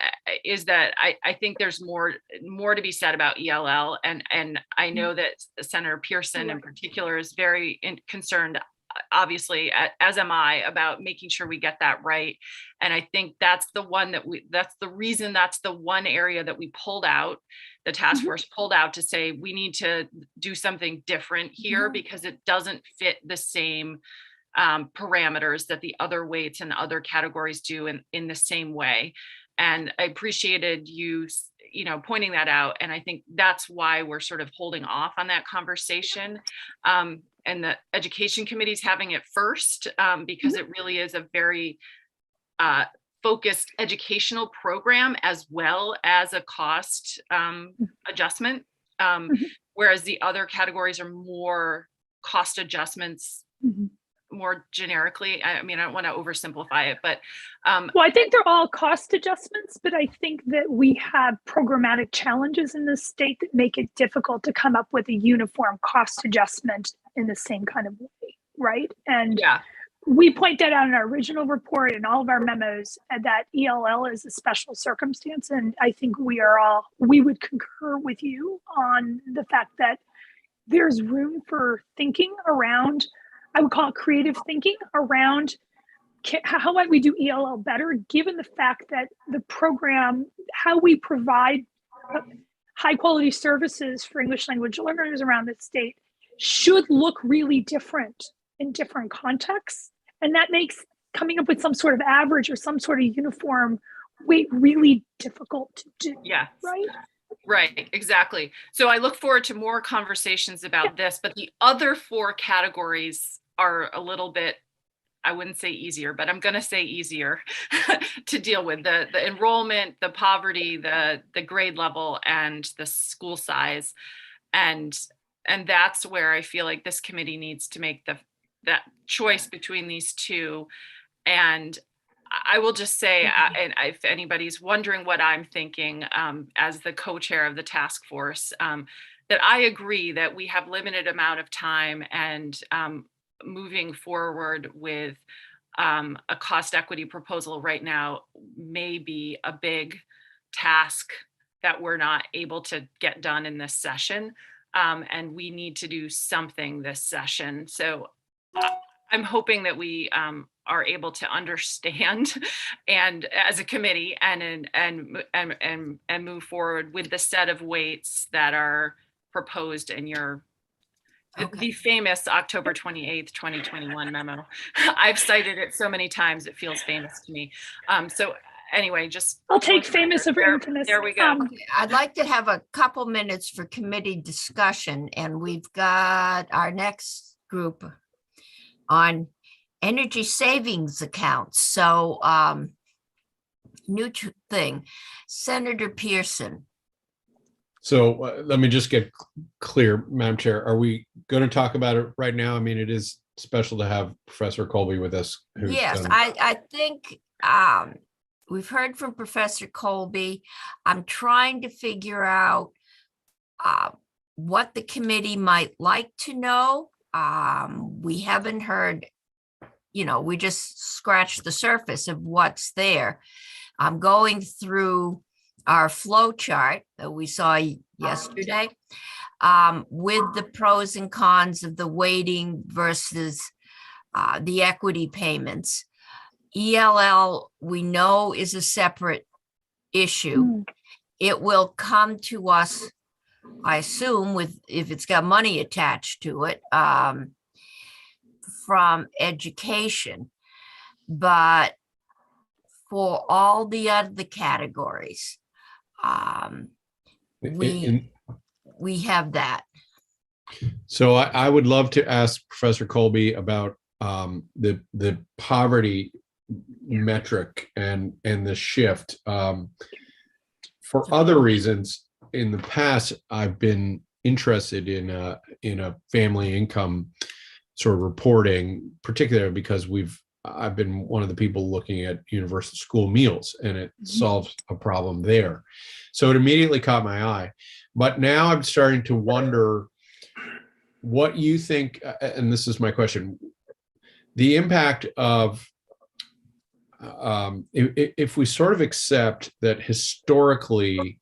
is that I think there's more to be said about ELL. And I know that Senator Pearson in particular is very concerned, obviously, as am I, about making sure we get that right. And I think that's the one that's the one area that we pulled out, the task force pulled out to say, we need to do something different here because it doesn't fit the same parameters that the other weights and other categories do in the same way. And I appreciated you pointing that out. And I think that's why we're sort of holding off on that conversation. And the education committee is having it first because it really is a very focused educational program as well as a cost adjustment, whereas the other categories are more cost adjustments, more generically. I mean, I don't want to oversimplify it, but well, I think they're all cost adjustments, but I think that we have programmatic challenges in this state that make it difficult to come up with a uniform cost adjustment in the same kind of way, right? And yeah, we point that out in our original report and all of our memos that ELL is a special circumstance. And I think we would concur with you on the fact that there's room for thinking around, I would call it creative thinking around how might we do ELL better, given the fact that the program, how we provide high quality services for English language learners around the state should look really different in different contexts. And that makes coming up with some sort of average or some sort of uniform weight really difficult to do. yeah, right? Right, exactly. So I look forward to more conversations about this, but the other four categories are a little bit, I wouldn't say easier, but I'm going to say easier to deal with. The enrollment, the poverty, the grade level, and the school size. And that's where I feel like this committee needs to make that choice between these two. And I will just say, and if anybody's wondering what I'm thinking as the co-chair of the task force, that I agree that we have limited amount of time, and moving forward with a cost equity proposal right now may be a big task that we're not able to get done in this session. And we need to do something this session. So I'm hoping that we are able to understand and as a committee and move forward with the set of weights that are proposed in your the famous October 28th, 2021 memo. I've cited it so many times, it feels famous to me. So anyway, just I'll take famous over infamous. There we go. I'd like to have a couple minutes for committee discussion, and we've got our next group on energy savings accounts. So new thing, Senator Pearson. So let me just get clear, Madam Chair. Are we going to talk about it right now? I mean, it is special to have Professor Colby with us. Yes, I think we've heard from Professor Colby. I'm trying to figure out what the committee might like to know. We haven't heard, we just scratched the surface of what's there. I'm going through our flow chart that we saw yesterday with the pros and cons of the weighting versus the equity payments. ELL, we know, is a separate issue. It will come to us, I assume, if it's got money attached to it, from education. But for all the other categories, we have that. So I would love to ask Professor Colby about the poverty metric and the shift. For other reasons, in the past, I've been interested in a family income sort of reporting, particularly because I've been one of the people looking at universal school meals, and it solves a problem there. So it immediately caught my eye. But now I'm starting to wonder what you think, and this is my question, the impact of, if we sort of accept that historically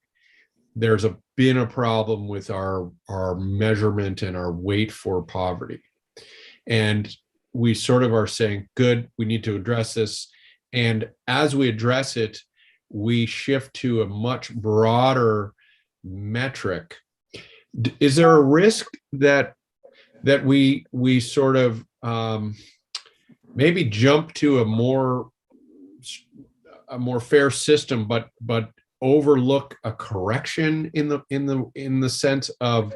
there's been a problem with our measurement and our weight for poverty. And we sort of are saying, good, we need to address this. And as we address it, we shift to a much broader metric. Is there a risk that we sort of maybe jump to a more fair system, but overlook a correction in the sense of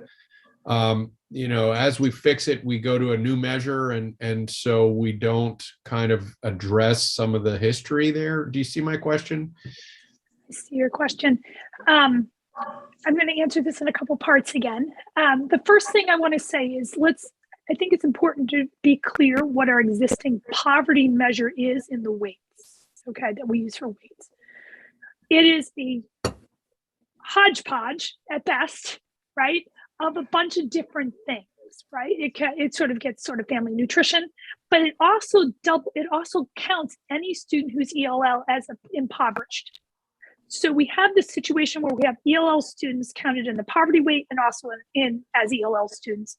as we fix it, we go to a new measure, and so we don't kind of address some of the history there? Do you see my question? I see your question. I'm going to answer this in a couple parts again. The first thing I want to say is I think it's important to be clear what our existing poverty measure is in the weights, okay, that we use for weights. It is the hodgepodge at best, right, of a bunch of different things, right? It sort of gets sort of family nutrition, but it also counts any student who's ELL as impoverished. So we have this situation where we have ELL students counted in the poverty weight and also as ELL students.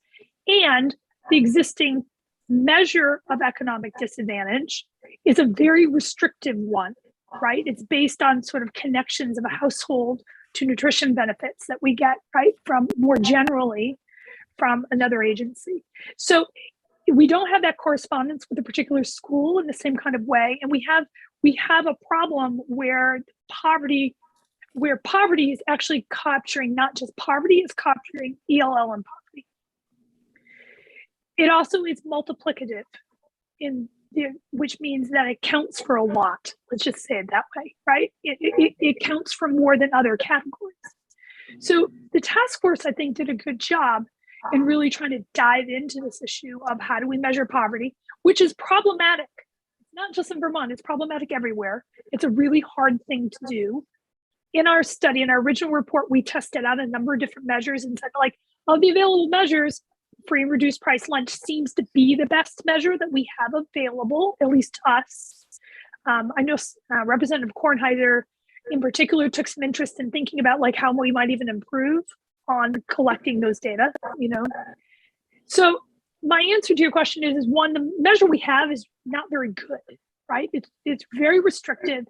And the existing measure of economic disadvantage is a very restrictive one, right? It's based on sort of connections of a household to nutrition benefits that we get, right, from more generally from another agency. So we don't have that correspondence with a particular school in the same kind of way. And we have a problem where poverty is actually capturing not just poverty, it's capturing ELL and poverty. It also is multiplicative, which means that it counts for a lot. Let's just say it that way, right? It counts for more than other categories. So the task force, I think, did a good job in really trying to dive into this issue of how do we measure poverty, which is problematic. Not just in Vermont, it's problematic everywhere. It's a really hard thing to do. In our study, in our original report, we tested out a number of different measures and said, like, of the available measures, free and reduced price lunch seems to be the best measure that we have available, at least to us. I know Representative Kornheiser in particular took some interest in thinking about like how we might even improve on collecting those data, So my answer to your question is one, the measure we have is not very good, right? It's very restrictive.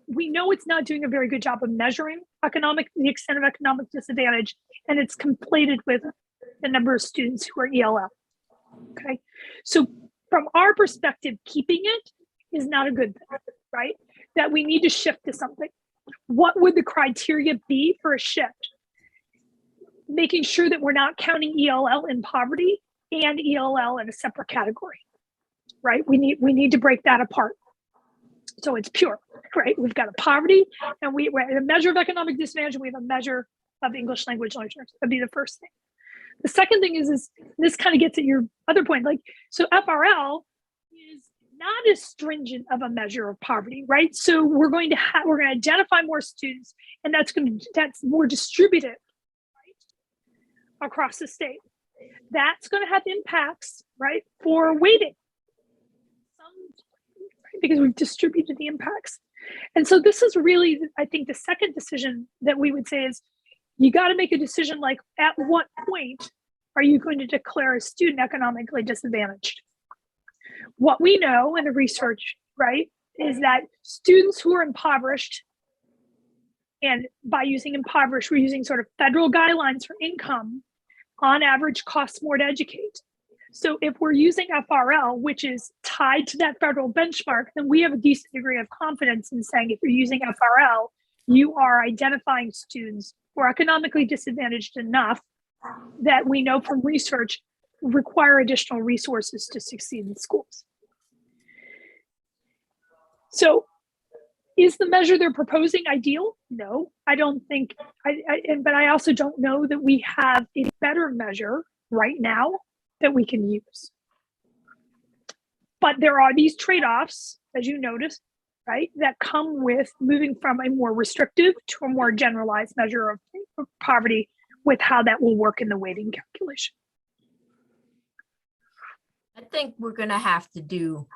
We know it's not doing a very good job of measuring the extent of economic disadvantage, and it's conflated with the number of students who are ELL. Okay, so from our perspective, keeping it is not a good thing, right? That we need to shift to something. What would the criteria be for a shift? Making sure that we're not counting ELL in poverty and ELL in a separate category, right? We need to break that apart. So it's pure, right? We've got a poverty and we're at a measure of economic disadvantage. And we have a measure of English language learners. That'd be the first thing. The second thing is this kind of gets at your other point. Like, so FRL is not as stringent of a measure of poverty, right? So we're going to identify more students, and that's more distributed, right, across the state. That's going to have impacts, right, for weighting, because we've distributed the impacts. And so this is really, I think, the second decision that we would say is you got to make a decision like, at what point are you going to declare a student economically disadvantaged? What we know in the research, right, is that students who are impoverished, and by using impoverished, we're using sort of federal guidelines for income, on average costs more to educate. So if we're using FRL, which is tied to that federal benchmark, then we have a decent degree of confidence in saying if you're using FRL, you are identifying students who are economically disadvantaged enough that we know from research require additional resources to succeed in schools. So is the measure they're proposing ideal? No, I don't think, but I also don't know that we have a better measure right now that we can use. But there are these trade-offs, as you noticed, right, that come with moving from a more restrictive to a more generalized measure of poverty, with how that will work in the weighting calculation. I think we're going to have to do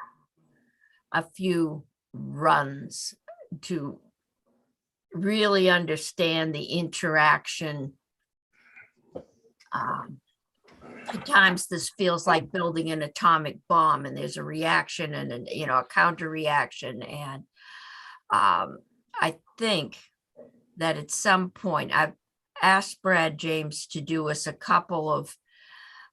a few runs to really understand the interaction. At times this feels like building an atomic bomb, and there's a reaction and a counter reaction. And I think that at some point I've asked Brad James to do us a couple of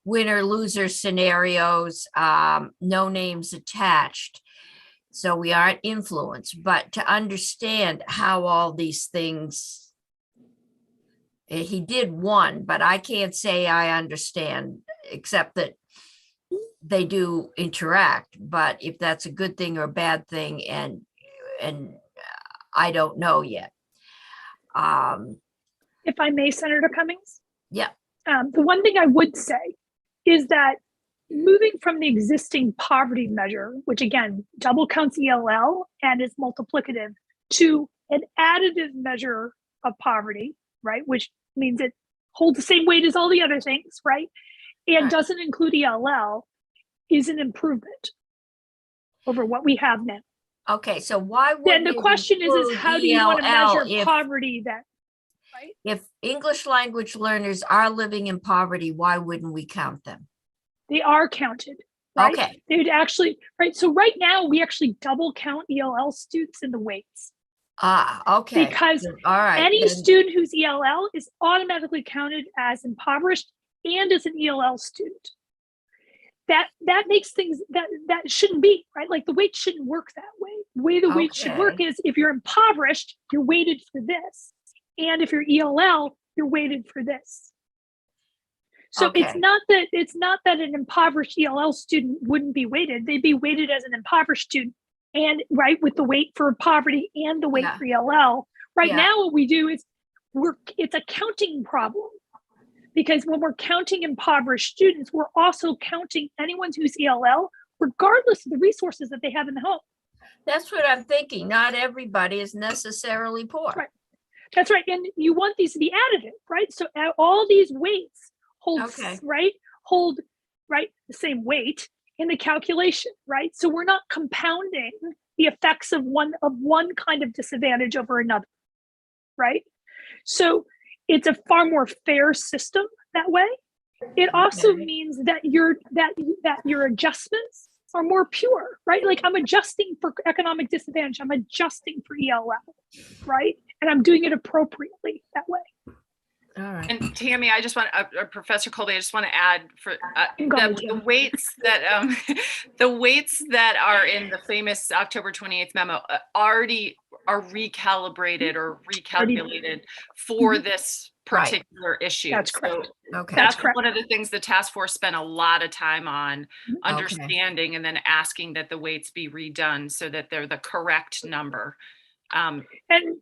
winner loser scenarios, no names attached, so we aren't influenced, but to understand how all these things, he did one, but I can't say I understand, except that they do interact. But if that's a good thing or a bad thing, and I don't know yet. If I may, Senator Cummings? Yeah. The one thing I would say is that moving from the existing poverty measure, which again, double counts ELL and is multiplicative, to an additive measure of poverty, right? Which means it holds the same weight as all the other things, right? And doesn't include ELL, is an improvement over what we have now. Okay, so why would Then the question is how do you want to measure poverty then? Right? If English language learners are living in poverty, why wouldn't we count them? They are counted, right? Okay. They would actually, right? So right now we actually double count ELL students in the weights. Okay. Because all right, any student who's ELL is automatically counted as impoverished and as an ELL student. That makes things that shouldn't be, right? Like the weight shouldn't work that way. The way the weight should work is if you're impoverished, you're weighted for this. And if you're ELL, you're weighted for this. So it's not that an impoverished ELL student wouldn't be weighted. They'd be weighted as an impoverished student, and right with the weight for poverty and the weight for ELL. Right now, what we do is it's a counting problem, because when we're counting impoverished students, we're also counting anyone who's ELL, regardless of the resources that they have in the home. That's what I'm thinking. Not everybody is necessarily poor. Right. That's right. And you want these to be additive, right? So all these weights hold the same weight in the calculation, right? So we're not compounding the effects of one kind of disadvantage over another, right? So it's a far more fair system that way. It also means that your adjustments are more pure, right? Like I'm adjusting for economic disadvantage, I'm adjusting for ELL, right? And I'm doing it appropriately that way. All right. And Tammy, I just want Professor Colby, I just want to add for the weights that the weights that are in the famous October 28th memo already are recalibrated or recalculated for this Right. particular issue. That's So correct. Okay. that's correct. one of the things the task force spent a lot of time on Mhm. understanding and then asking that the weights be redone so that they're the correct number. And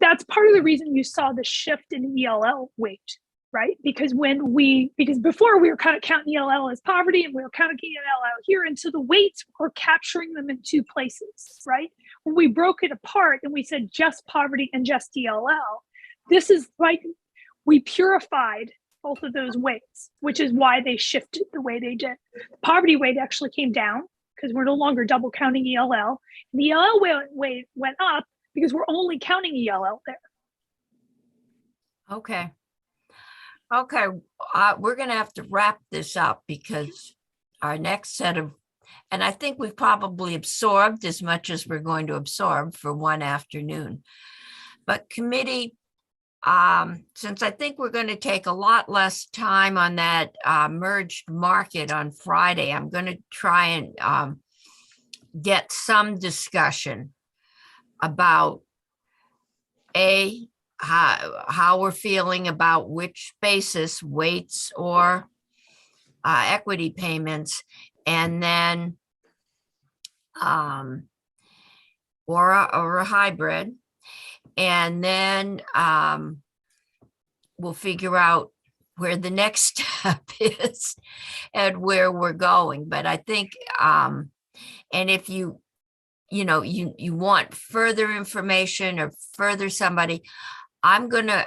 that's part of the reason you saw the shift in ELL weight, right? Because because before we were kind of counting ELL as poverty and we were counting ELL out here. And so the weights were capturing them in two places, right? When we broke it apart and we said just poverty and just ELL, this is like we purified both of those weights, which is why they shifted the way they did. The poverty weight actually came down because we're no longer double counting ELL. And the ELL weight went up because we're only counting ELL there. Okay. Okay, we're gonna have to wrap this up because our next set of, and I think we've probably absorbed as much as we're going to absorb for one afternoon. But committee, since I think we're going to take a lot less time on that merged market on Friday, I'm going to try and get some discussion about how we're feeling about which basis, weights or equity payments, and then or a hybrid, and then we'll figure out where the next step is and where we're going. But I think and if you want further information or further somebody, I'm going to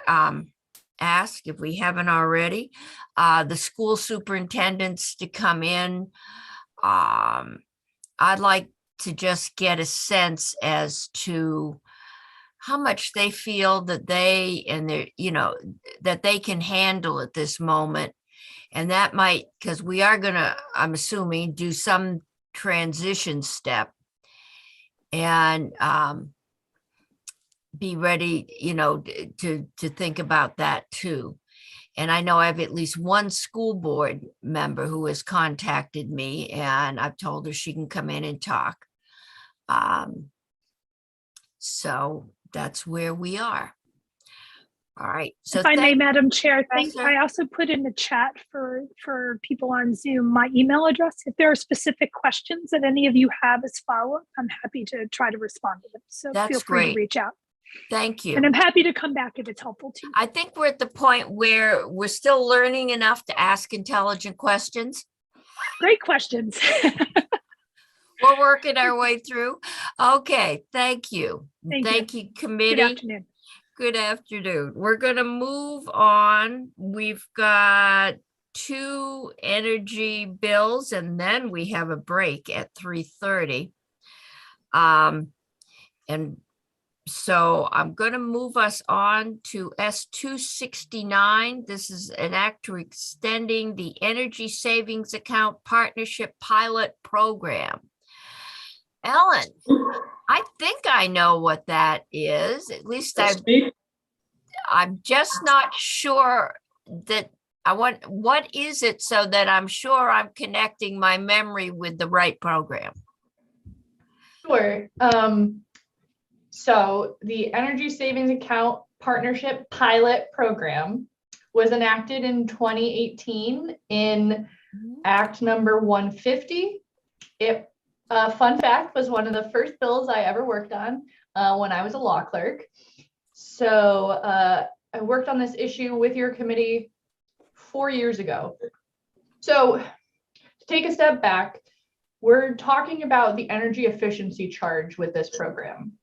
ask, if we haven't already, the school superintendents to come in. I'd like to just get a sense as to how much they feel that they and their, that they can handle at this moment. And that might, because we are going to, I'm assuming, do some transition step and be ready, to think about that too. And I know I have at least one school board member who has contacted me, and I've told her she can come in and talk. So that's where we are. All right. So if I may, Madam Chair, Yes, sir. I also put in the chat for people on Zoom my email address. If there are specific questions that any of you have as follow-up, I'm happy to try to respond to them. So That's feel free great. to reach out. Thank you. And I'm happy to come back if it's helpful to you. I think we're at the point where we're still learning enough to ask intelligent questions. Great questions. We're working our way through. Okay, thank you. Thank you. you, committee. Good afternoon. Good afternoon. We're going to move on. We've got 2 energy bills, and then we have a break at 3:30. And so I'm going to move us on to S269. This is an act to extending the Energy Savings Account Partnership Pilot Program. Ellen, I think I know what that is. At least I'm just not sure that what is it, so that I'm sure I'm connecting my memory with the right program. Sure. So the Energy Savings Account Partnership Pilot Program was enacted in 2018 in Act number 150. It, fun fact, was one of the first bills I ever worked on when I was a law clerk. So I worked on this issue with your committee 4 years ago. So to take a step back, we're talking about the energy efficiency charge with this program.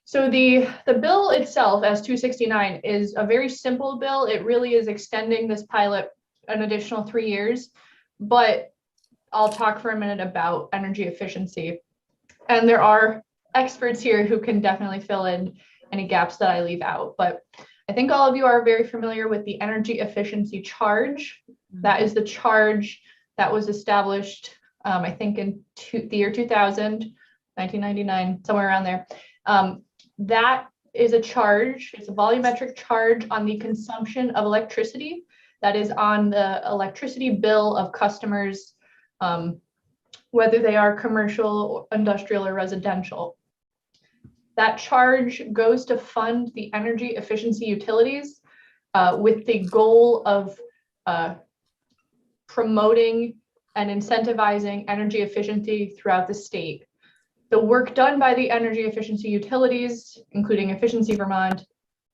So the bill itself, S269, is a very simple bill. It really is extending this pilot an additional 3 years, but I'll talk for a minute about energy efficiency. And there are experts here who can definitely fill in any gaps that I leave out. But I think all of you are very familiar with the energy efficiency charge. That is the charge that was established, I think in the year 2000, 1999, somewhere around there. That is a charge, it's a volumetric charge on the consumption of electricity that is on the electricity bill of customers, whether they are commercial, industrial, or residential. That charge goes to fund the energy efficiency utilities with the goal of promoting and incentivizing energy efficiency throughout the state. The work done by the energy efficiency utilities, including Efficiency Vermont,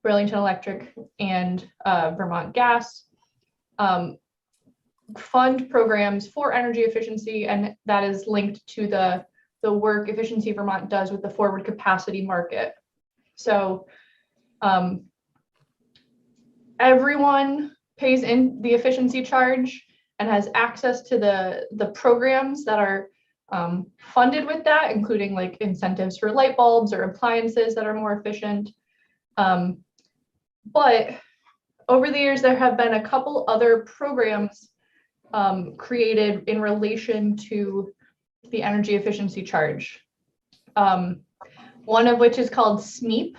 Burlington Electric, and Vermont Gas, fund programs for energy efficiency, and that is linked to the work Efficiency Vermont does with the forward capacity market. So everyone pays in the efficiency charge and has access to the programs that are funded with that, including like incentives for light bulbs or appliances that are more efficient. But over the years, there have been a couple other programs created in relation to the energy efficiency charge. One of which is called SMEEP.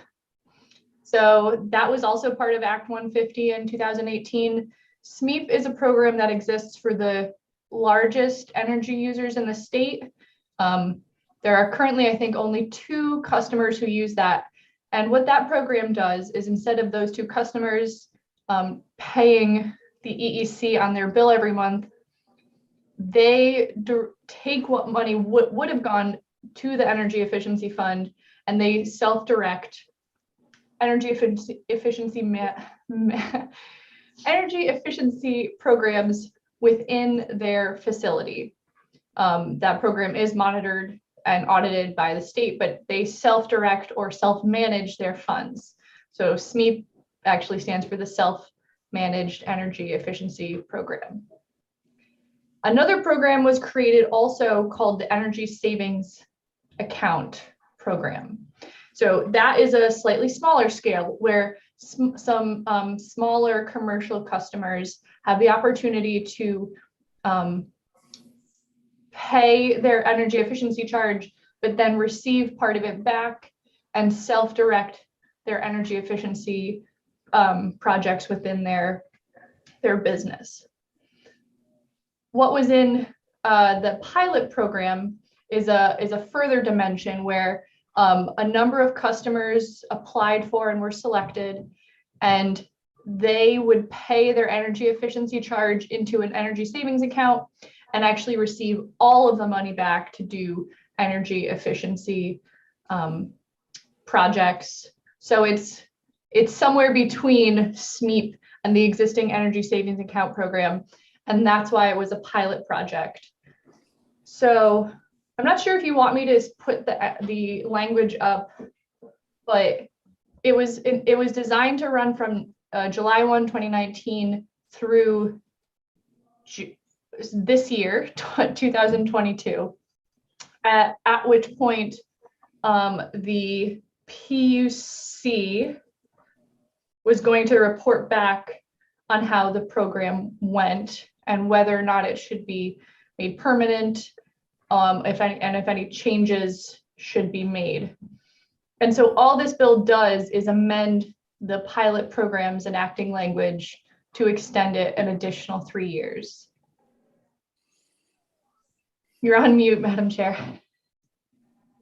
So that was also part of Act 150 in 2018. SMEEP is a program that exists for the largest energy users in the state. There are currently, I think, only 2 customers who use that. And what that program does is, instead of those 2 customers paying the EEC on their bill every month, they take what money would have gone to the energy efficiency fund, and they self-direct energy efficiency programs within their facility. That program is monitored and audited by the state, but they self-direct or self-manage their funds. So SMEEP actually stands for the Self-Managed Energy Efficiency Program. Another program was created also called the Energy Savings Account Program. So that is a slightly smaller scale, where some smaller commercial customers have the opportunity to pay their energy efficiency charge, but then receive part of it back and self-direct their energy efficiency projects within their business. What was in the pilot program is a further dimension where a number of customers applied for and were selected, and they would pay their energy efficiency charge into an energy savings account and actually receive all of the money back to do energy efficiency projects. So it's somewhere between SMEEP and the existing energy savings account program, and that's why it was a pilot project. So I'm not sure if you want me to put the language up, but it was designed to run from July 1, 2019 through this year, 2022, at which point the PUC was going to report back on how the program went and whether or not it should be made permanent, if any changes should be made. And so all this bill does is amend the pilot program's enacting language to extend it an additional 3 years. You're on mute, Madam Chair.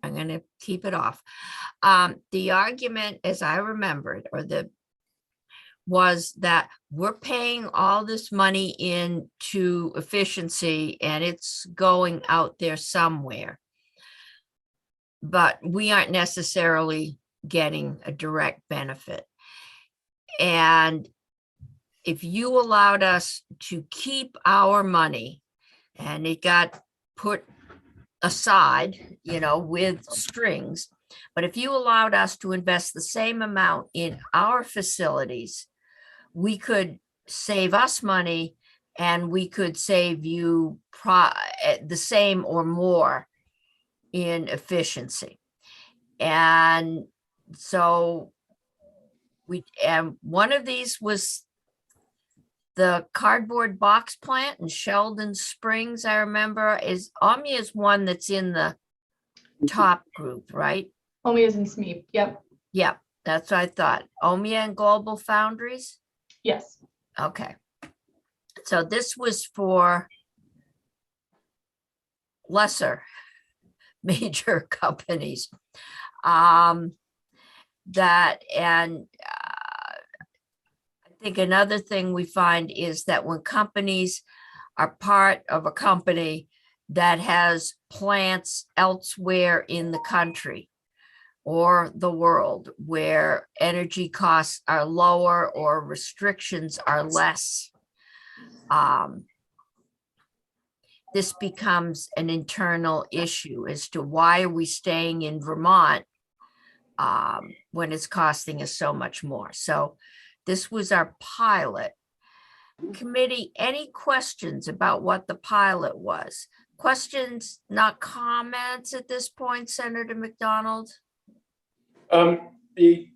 I'm going to keep it off. The argument, as I remembered, was that we're paying all this money into efficiency and it's going out there somewhere, but we aren't necessarily getting a direct benefit. And if you allowed us to keep our money and it got put aside, with strings, but if you allowed us to invest the same amount in our facilities, we could save us money and we could save you the same or more in efficiency. And so one of these was the cardboard box plant in Sheldon Springs. I remember Omnia is one that's in the top group, right? Omnia is in SMEEP. Yep. Yep. That's what I thought. Omnia and Global Foundries. Yes. Okay. So this was for lesser major companies. that, and I think another thing we find is that when companies are part of a company that has plants elsewhere in the country or the world where energy costs are lower or restrictions are less, this becomes an internal issue as to why are we staying in Vermont when it's costing us so much more. So this was our pilot. Committee, any questions about what the pilot was? Questions, not comments at this point, Senator McDonald? The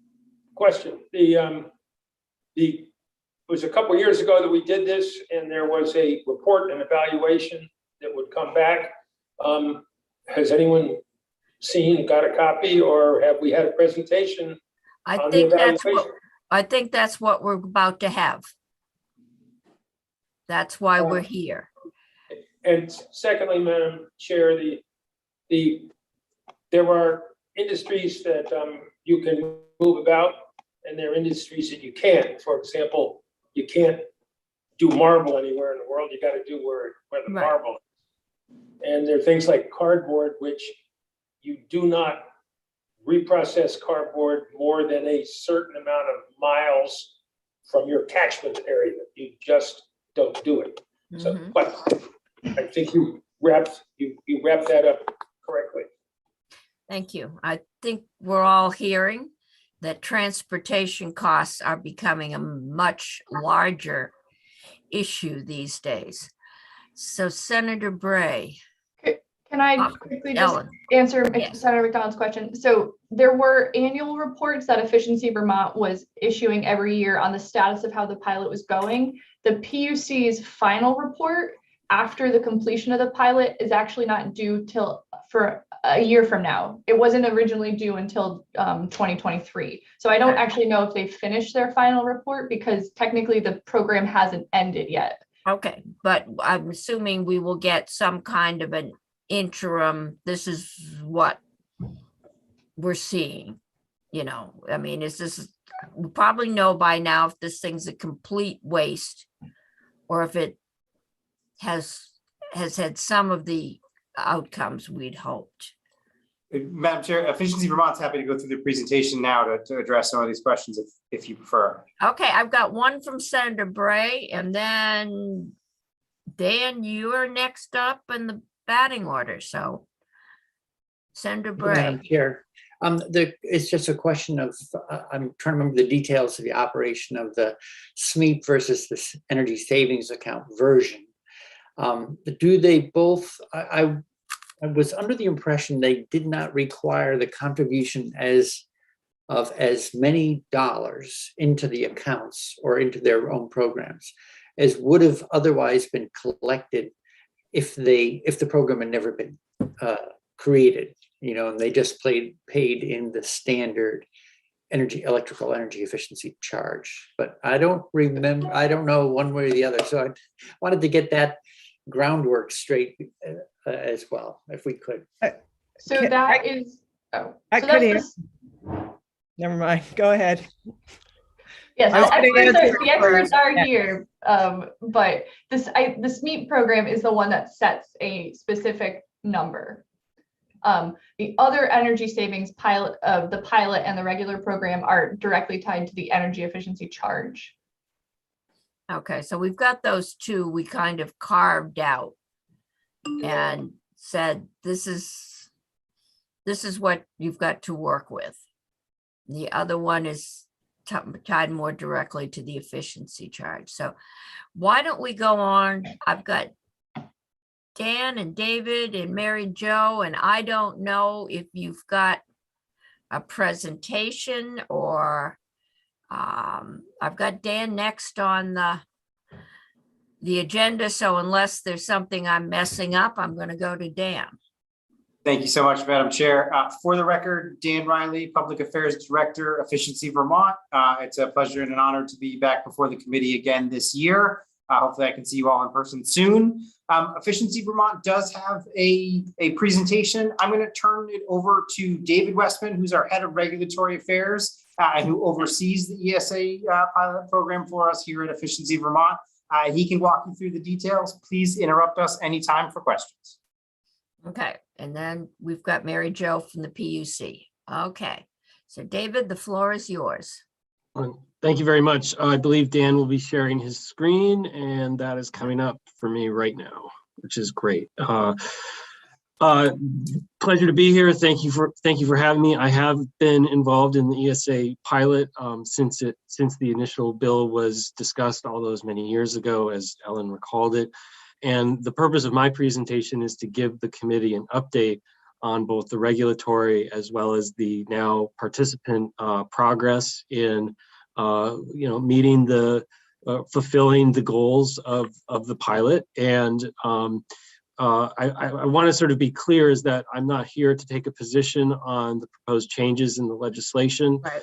question, it was a couple years ago that we did this, and there was a report and evaluation that would come back. Has anyone seen, got a copy, or have we had a presentation on the evaluation? I think that's what we're about to have. That's why we're here. And secondly, Madam Chair, there are industries that you can move about, and there are industries that you can't. For example, you can't do marble anywhere in the world. You got to do where the Right. marble is. And there are things like cardboard, which you do not reprocess cardboard more than a certain amount of miles from your catchment area. You just don't do it. So, Mhm. but I think you wrapped that up correctly. Thank you. I think we're all hearing that transportation costs are becoming a much larger issue these days. So Senator Bray, Can I quickly just Ellen, answer Yes. Senator McDonald's question? So there were annual reports that Efficiency Vermont was issuing every year on the status of how the pilot was going. The PUC's final report after the completion of the pilot is actually not due for a year from now. It wasn't originally due until 2023. So I don't actually know if they finished their final report because technically the program hasn't ended yet. okay, but I'm assuming we will get some kind of an interim, this is what we're seeing, I mean, we probably know by now if this thing's a complete waste or if it has had some of the outcomes we'd hoped. Madam Chair, Efficiency Vermont's happy to go through the presentation now to address some of these questions if you prefer. Okay, I've got one from Senator Bray, and then Dan, you're next up in the batting order, so Senator Bray. Madam Chair, it's just a question of, I'm trying to remember the details of the operation of the SMEEP versus the energy savings account version. Do they both, I was under the impression they did not require the contribution of as many dollars into the accounts or into their own programs as would have otherwise been collected if the program had never been created, and they just paid in the standard electrical energy efficiency charge. But I don't remember, I don't know one way or the other. So I wanted to get that groundwork straight as well, if we could. So that is, oh. I so could that's answer. Never mind. Go ahead. Yes, I was gonna answer the experts are Yeah. here, but the SMEEP program is the one that sets a specific number. The other energy savings pilot and the regular program are directly tied to the energy efficiency charge. Okay, so we've got those two we kind of carved out and said, this is what you've got to work with. The other one is tied more directly to the efficiency charge. So why don't we go on? I've got Dan and David and Mary Jo, and I don't know if you've got a presentation or I've got Dan next on the agenda. So unless there's something I'm messing up, I'm going to go to Dan. Thank you so much, Madam Chair. For the record, Dan Riley, Public Affairs Director, Efficiency Vermont. It's a pleasure and an honor to be back before the committee again this year. Hopefully I can see you all in person soon. Efficiency Vermont does have a presentation. I'm going to turn it over to David Westman, who's our head of regulatory affairs and who oversees the ESA pilot program for us here at Efficiency Vermont. He can walk you through the details. Please interrupt us anytime for questions. Okay, and then we've got Mary Jo from the PUC. Okay, so David, the floor is yours. Thank you very much. I believe Dan will be sharing his screen, and that is coming up for me right now, which is great. Pleasure to be here. Thank you for having me. I have been involved in the ESA pilot since the initial bill was discussed all those many years ago, as Ellen recalled it. And the purpose of my presentation is to give the committee an update on both the regulatory as well as the now participant progress in meeting the fulfilling the goals of the pilot. And I want to sort of be clear is that I'm not here to take a position on the proposed changes in the legislation. Right.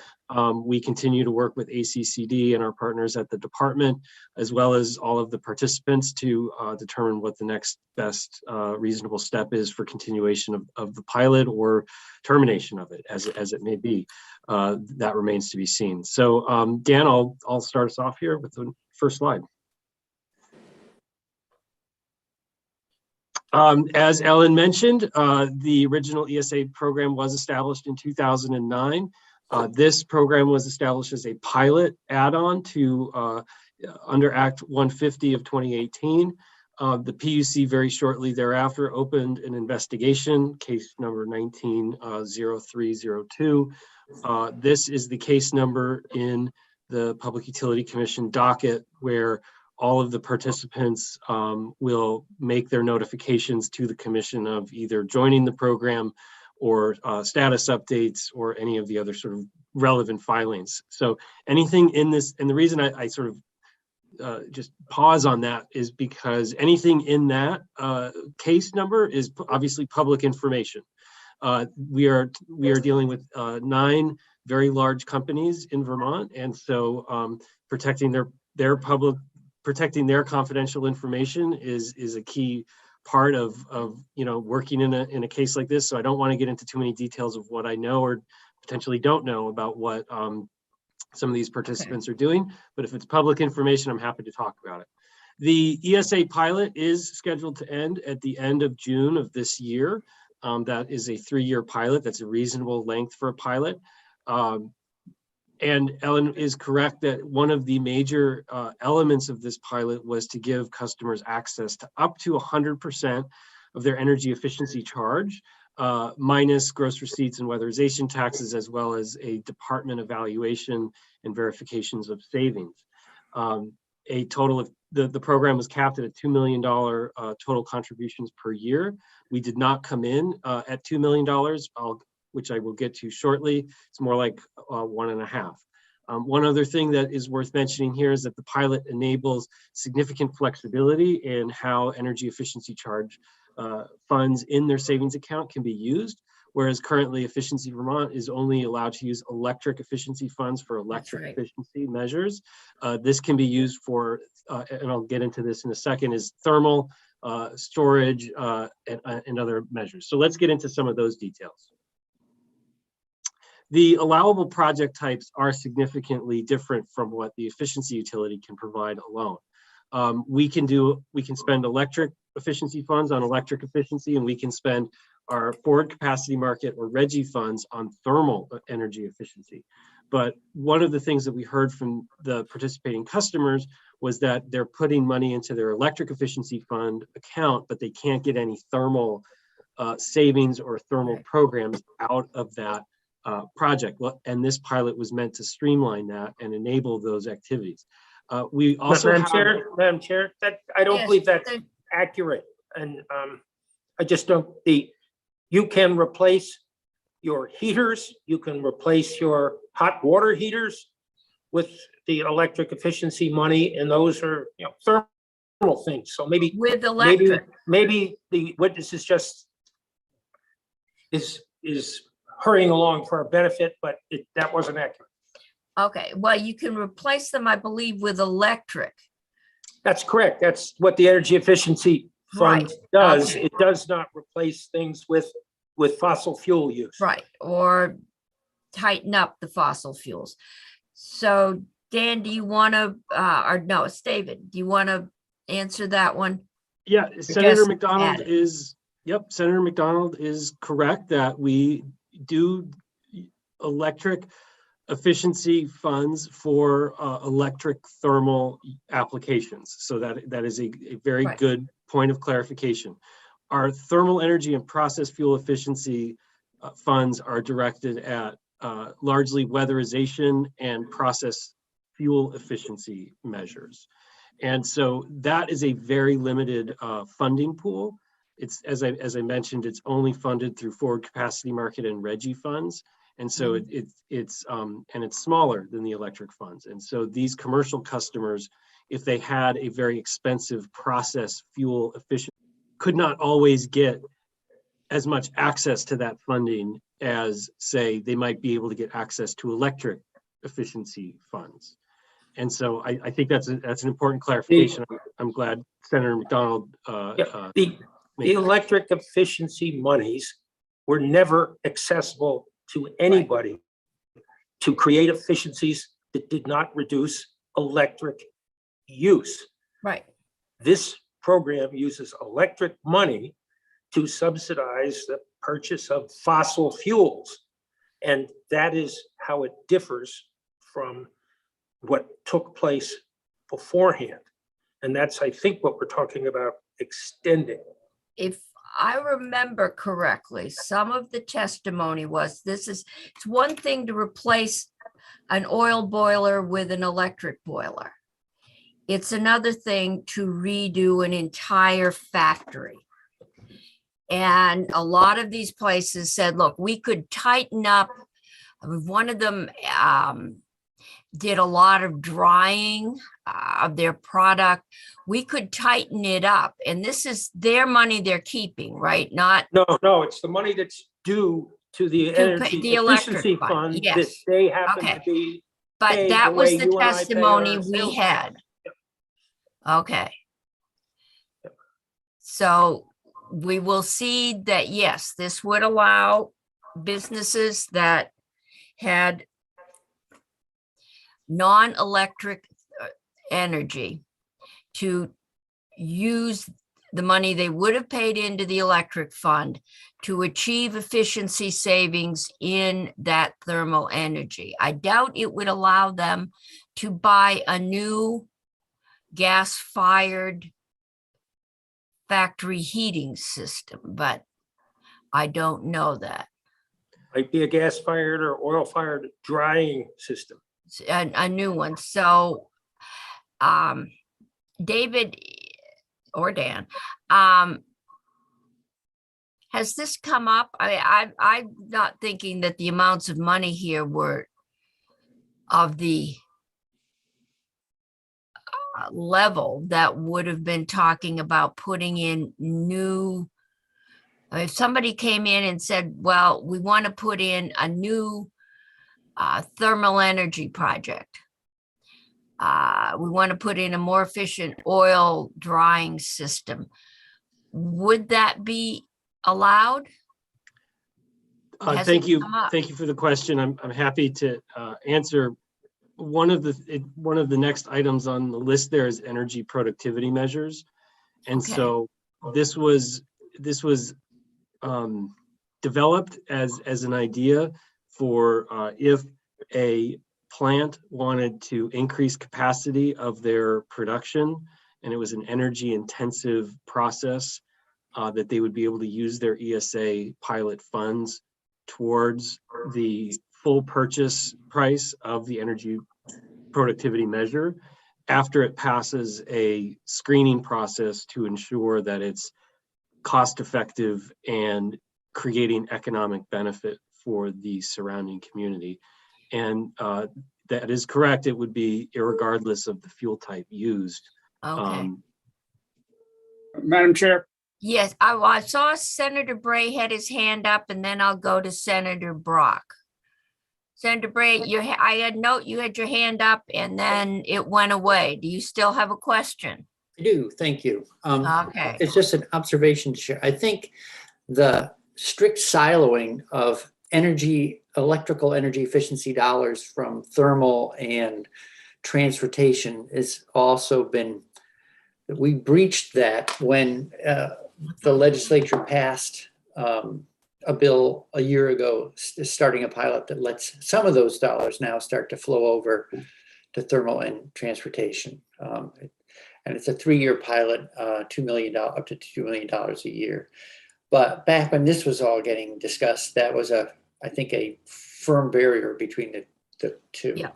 We continue to work with ACCD and our partners at the department, as well as all of the participants to determine what the next best reasonable step is for continuation of the pilot or termination of it, as it may be. That remains to be seen. So Dan, I'll start us off here with the first slide. As Ellen mentioned, the original ESA program was established in 2009. This program was established as a pilot add-on to under Act 150 of 2018. The PUC very shortly thereafter opened an investigation, case number 19-0302. This is the case number in the Public Utility Commission docket where all of the participants will make their notifications to the commission of either joining the program or status updates or any of the other sort of relevant filings. So anything in this, and the reason I sort of just pause on that is because anything in that case number is obviously public information. We are dealing with 9 very large companies in Vermont, and so protecting their confidential information is a key part of working in a case like this. So I don't want to get into too many details of what I know or potentially don't know about what some of these participants are doing. But if it's public information, I'm happy to talk about it. The ESA pilot is scheduled to end at the end of June of this year. That is a 3-year pilot. That's a reasonable length for a pilot. And Ellen is correct that one of the major elements of this pilot was to give customers access to up to 100% of their energy efficiency charge, minus gross receipts and weatherization taxes, as well as a department evaluation and verifications of savings. A total of the program was capped at a $2 million total contributions per year. We did not come in at $2 million. Which I will get to shortly. It's more like 1.5. One other thing that is worth mentioning here is that the pilot enables significant flexibility in how energy efficiency charge funds in their savings account can be used, whereas currently Efficiency Vermont is only allowed to use electric efficiency funds for electric efficiency measures. This can be used for, and I'll get into this in a second, is thermal, storage, and other measures. So let's get into some of those details. The allowable project types are significantly different from what the efficiency utility can provide alone. We can spend electric efficiency funds on electric efficiency, and we can spend our forward capacity market or RGGI funds on thermal energy efficiency. But one of the things that we heard from the participating customers was that they're putting money into their electric efficiency fund account, but they can't get any thermal savings or thermal programs out of that project. And this pilot was meant to streamline that and enable those activities. We also Madam Chair, that I don't believe that's accurate. And I just don't, you can replace your heaters, you can replace your hot water heaters with the electric efficiency money, and those are thermal things. So maybe with electric, maybe the witness is just is hurrying along for our benefit, but that wasn't accurate. Okay, well, you can replace them, I believe, with electric. That's correct. That's what the energy efficiency fund Right, does. okay. It does not replace things with fossil fuel use. Right, or tighten up the fossil fuels. So Dan, do you want to, or no, it's David, do you want to answer that one? Yeah, Senator just McDonald add it. is, yep, Senator McDonald is correct that we do electric efficiency funds for electric thermal applications. So that is a very Right. good point of clarification. Our thermal energy and process fuel efficiency funds are directed at largely weatherization and process fuel efficiency measures. And so that is a very limited funding pool. It's, as I mentioned, it's only funded through forward capacity market and RGGI funds. And so it's smaller than the electric funds. And so these commercial customers, if they had a very expensive process fuel efficient, could not always get as much access to that funding as, say, they might be able to get access to electric efficiency funds. And so I think that's an important clarification. I'm glad Senator McDonald. The electric efficiency monies were never accessible to anybody to create efficiencies that did not reduce electric use. Right. This program uses electric money to subsidize the purchase of fossil fuels. And that is how it differs from what took place beforehand. And that's, I think, what we're talking about extending. If I remember correctly, some of the testimony was it's one thing to replace an oil boiler with an electric boiler. It's another thing to redo an entire factory. And a lot of these places said, look, we could tighten up. One of them did a lot of drying of their product. We could tighten it up. And this is their money they're keeping, right? Not No, it's the money that's due to the energy the electric efficiency fund, fund that yes. they happen Okay. to be. But paid that the was way the you and I pay our testimony we sales had. tax. Okay. So we will see that, yes, this would allow businesses that had non-electric energy to use the money they would have paid into the electric fund to achieve efficiency savings in that thermal energy. I doubt it would allow them to buy a new gas-fired factory heating system, but I don't know that. Might be a gas-fired or oil-fired drying system. A new one. So David or Dan, has this come up? I'm not thinking that the amounts of money here were of the level that would have been talking about putting in new. If somebody came in and said, well, we want to put in a new thermal energy project. We want to put in a more efficient oil drying system. Would that be allowed? Thank you for the question. I'm happy to answer. One of the next items on the list there is energy productivity measures, and Okay. so this was developed as an idea for if a plant wanted to increase capacity of their production, and it was an energy intensive process, that they would be able to use their ESA pilot funds towards the full purchase price of the energy productivity measure after it passes a screening process to ensure that it's cost effective and creating economic benefit for the surrounding community. And that is correct. It would be irregardless of the fuel type used. Okay. Madam Chair. Yes, I saw Senator Bray had his hand up, and then I'll go to Senator Brock. Senator Bray, I had note you had your hand up and then it went away. Do you still have a question? I do, thank you. Okay. It's just an observation to share. I think the strict siloing of electrical energy efficiency dollars from thermal and transportation has also been, we breached that when the legislature passed a bill a year ago, starting a pilot that lets some of those dollars now start to flow over to thermal and transportation. And it's a 3-year pilot, $2 million, up to $2 million a year. But back when this was all getting discussed, that was I think a firm barrier between the two. Yeah.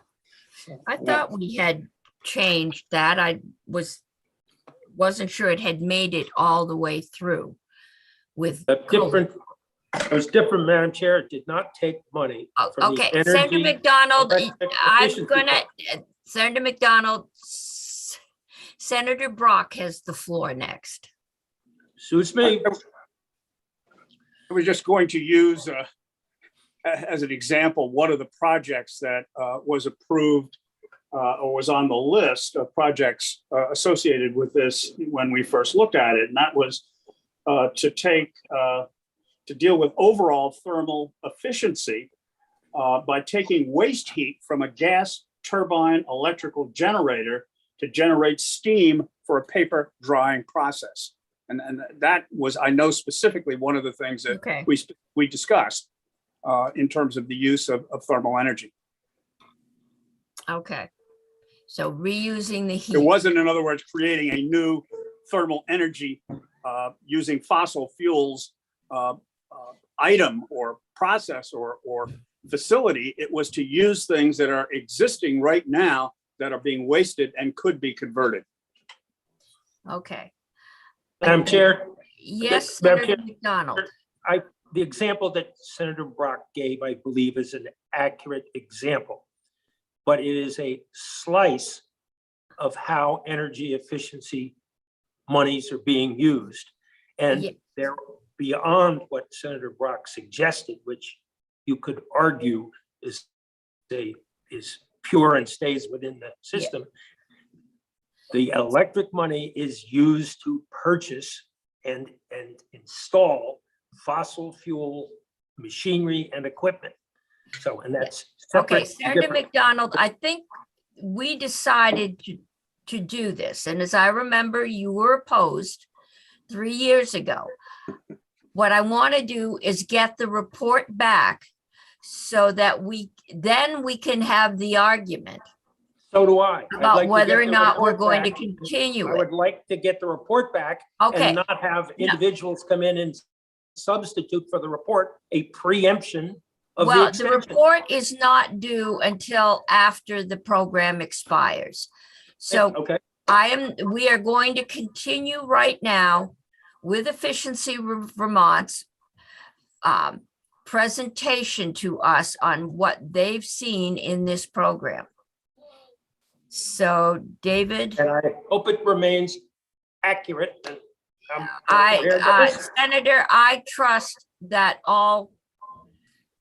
I thought we had changed that. I wasn't sure it had made it all the way through with Different. It was different, Madam Chair. It did not take money. from the Okay, Senator energy McDonald, electric I'm efficiency gonna, Senator McDonald, Senator Brock has the floor next. Suits me. I was just going to use as an example, one of the projects that was approved or was on the list of projects associated with this when we first looked at it. And that was to deal with overall thermal efficiency by taking waste heat from a gas turbine electrical generator to generate steam for a paper drying process. And that was, I know specifically, one of the things that Okay. we discussed in terms of the use of thermal energy. Okay. So reusing the heat. It wasn't, in other words, creating a new thermal energy using fossil fuels item or process or facility. It was to use things that are existing right now that are being wasted and could be converted. Okay. Madam Chair, Yes, Madam Senator Chair, McDonald. the example that Senator Brock gave, I believe, is an accurate example, but it is a slice of how energy efficiency monies are being used. And Yeah. they're beyond what Senator Brock suggested, which you could argue is pure and stays within the system. The electric money is used to purchase and install fossil fuel machinery and equipment. So, and that's Okay, separate. Senator different. McDonald, I think we decided to do this. And as I remember, you were opposed 3 years ago. What I want to do is get the report back so that we can have the argument So do I. I'd about like to whether get or the not we're report going to back. continue I it. would like to get the report back Okay. and not have individuals come in and substitute for the report a preemption of the Well, the extension. report is not due until after the program expires. So Okay, we are going to continue right now with Efficiency Vermont's presentation to us on what they've seen in this program. So David, and I hope it remains accurate. And I'm prepared to listen. Senator, I trust that all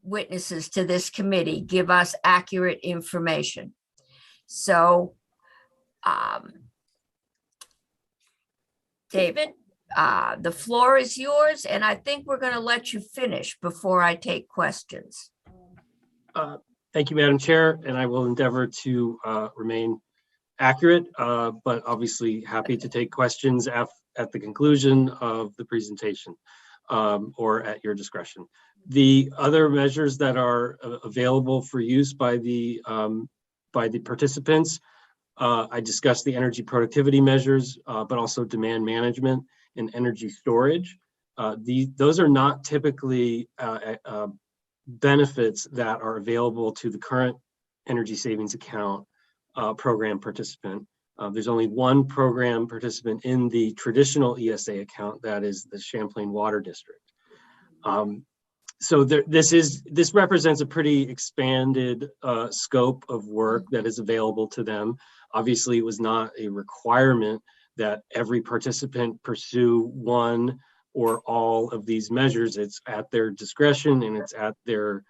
witnesses to this committee give us accurate information. So, David, the floor is yours, and I think we're going to let you finish before I take questions. Thank you, Madam Chair, and I will endeavor to remain accurate, but obviously happy to take questions at the conclusion of the presentation or at your discretion. The other measures that are available for use by the participants, I discussed the energy productivity measures, but also demand management and energy storage. Those are not typically benefits that are available to the current energy savings account program participant. There's only one program participant in the traditional ESA account, that is the Champlain Water District. So this represents a pretty expanded scope of work that is available to them. Obviously, it was not a requirement that every participant pursue one or all of these measures. It's at their discretion, and it's at their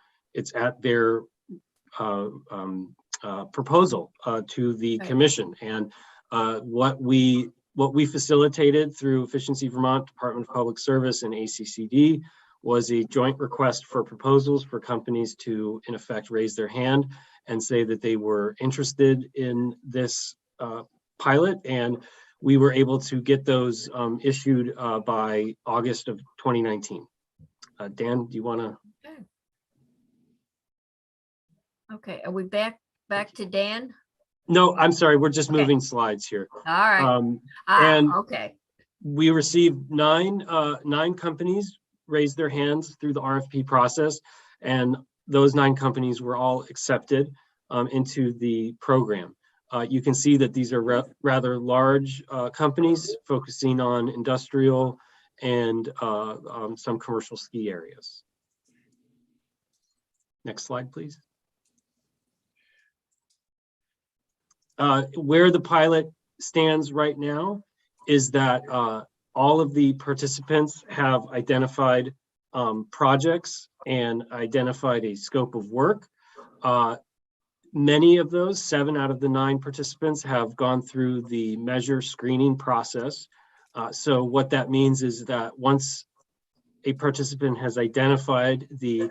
proposal to the commission. And what we What we facilitated through Efficiency Vermont, Department of Public Service, and ACCD was a joint request for proposals for companies to, in effect, raise their hand and say that they were interested in this pilot. And we were able to get those issued by August of 2019. Dan, do you want to? Okay, are we back to Dan? No, I'm sorry. We're just Okay. moving slides here. All right. And Okay. we received nine companies raised their hands through the RFP process, and those 9 companies were all accepted into the program. You can see that these are rather large companies focusing on industrial and some commercial ski areas. Next slide, please. Where the pilot stands right now is that all of the participants have identified projects and identified a scope of work. Many of those, 7 out of the 9 participants, have gone through the measure screening process. So what that means is that once a participant has identified the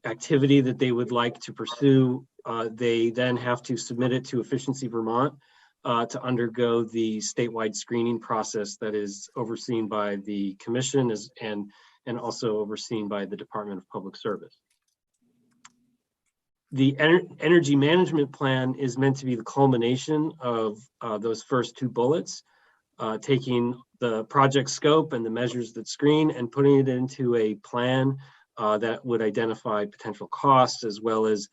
activity that they would like to pursue, they then have to submit it to Efficiency Vermont to undergo the statewide screening process that is overseen by the commission and also overseen by the Department of Public Service. The energy management plan is meant to be the culmination of those first 2 bullets, taking the project scope and the measures that screen and putting it into a plan that would identify potential costs, as well as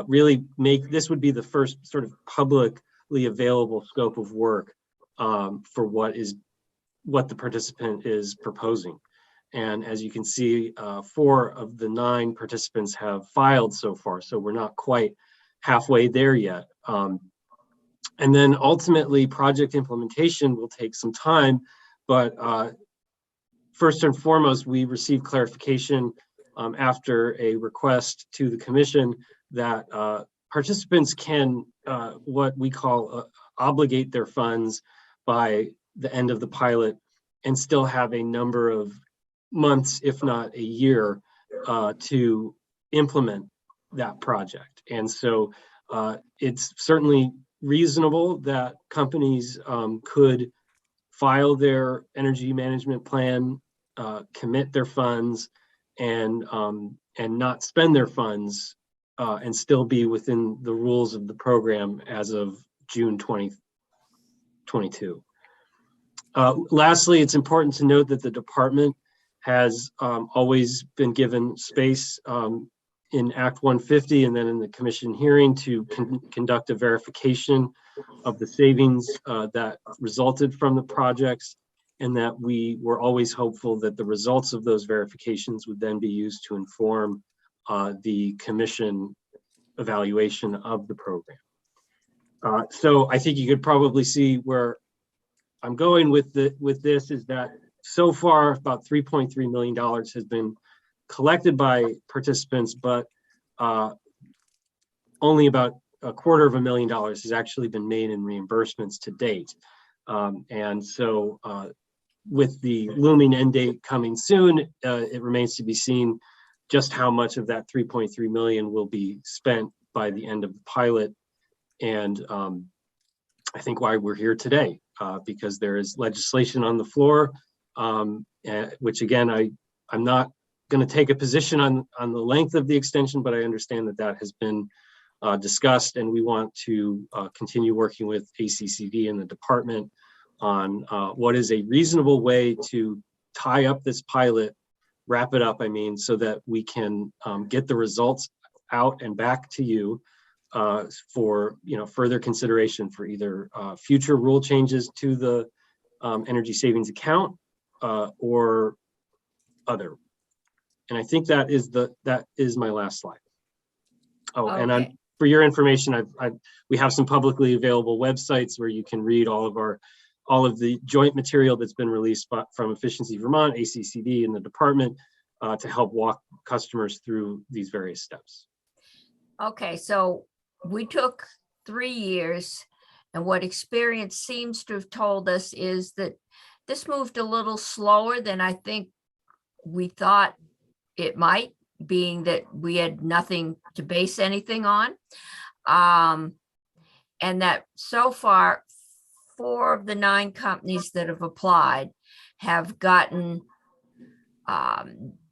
really this would be the first sort of publicly available scope of work for what the participant is proposing. And as you can see, 4 of the 9 participants have filed so far, so we're not quite halfway there yet. And then ultimately, project implementation will take some time, but first and foremost, we received clarification after a request to the commission that participants can what we call obligate their funds by the end of the pilot and still have a number of months, if not a year, to implement that project. And so it's certainly reasonable that companies could file their energy management plan, commit their funds, and not spend their funds and still be within the rules of the program as of June 2022. Lastly, it's important to note that the department has always been given space in Act 150 and then in the commission hearing to conduct a verification of the savings that resulted from the projects, and that we were always hopeful that the results of those verifications would then be used to inform the commission evaluation of the program. So I think you could probably see where I'm going with this is that so far about $3.3 million has been collected by participants, but only about $250,000 has actually been made in reimbursements to date. And so with the looming end date coming soon, it remains to be seen just how much of that 3.3 million will be spent by the end of the pilot. And I think why we're here today, because there is legislation on the floor, which again, I'm not going to take a position on the length of the extension, but I understand that that has been discussed, and we want to continue working with ACCD and the department on what is a reasonable way to tie up this pilot, wrap it up, so that we can get the results out and back to you for further consideration for either future rule changes to the energy savings account or other. And I think that is my last slide. Oh, okay. And for your information, we have some publicly available websites where you can read all of the joint material that's been released from Efficiency Vermont, ACCD, and the department to help walk customers through these various steps. Okay, so we took 3 years And what experience seems to have told us is that this moved a little slower than I think we thought it might, being that we had nothing to base anything on. And that so far, 4 of the 9 companies that have applied have gotten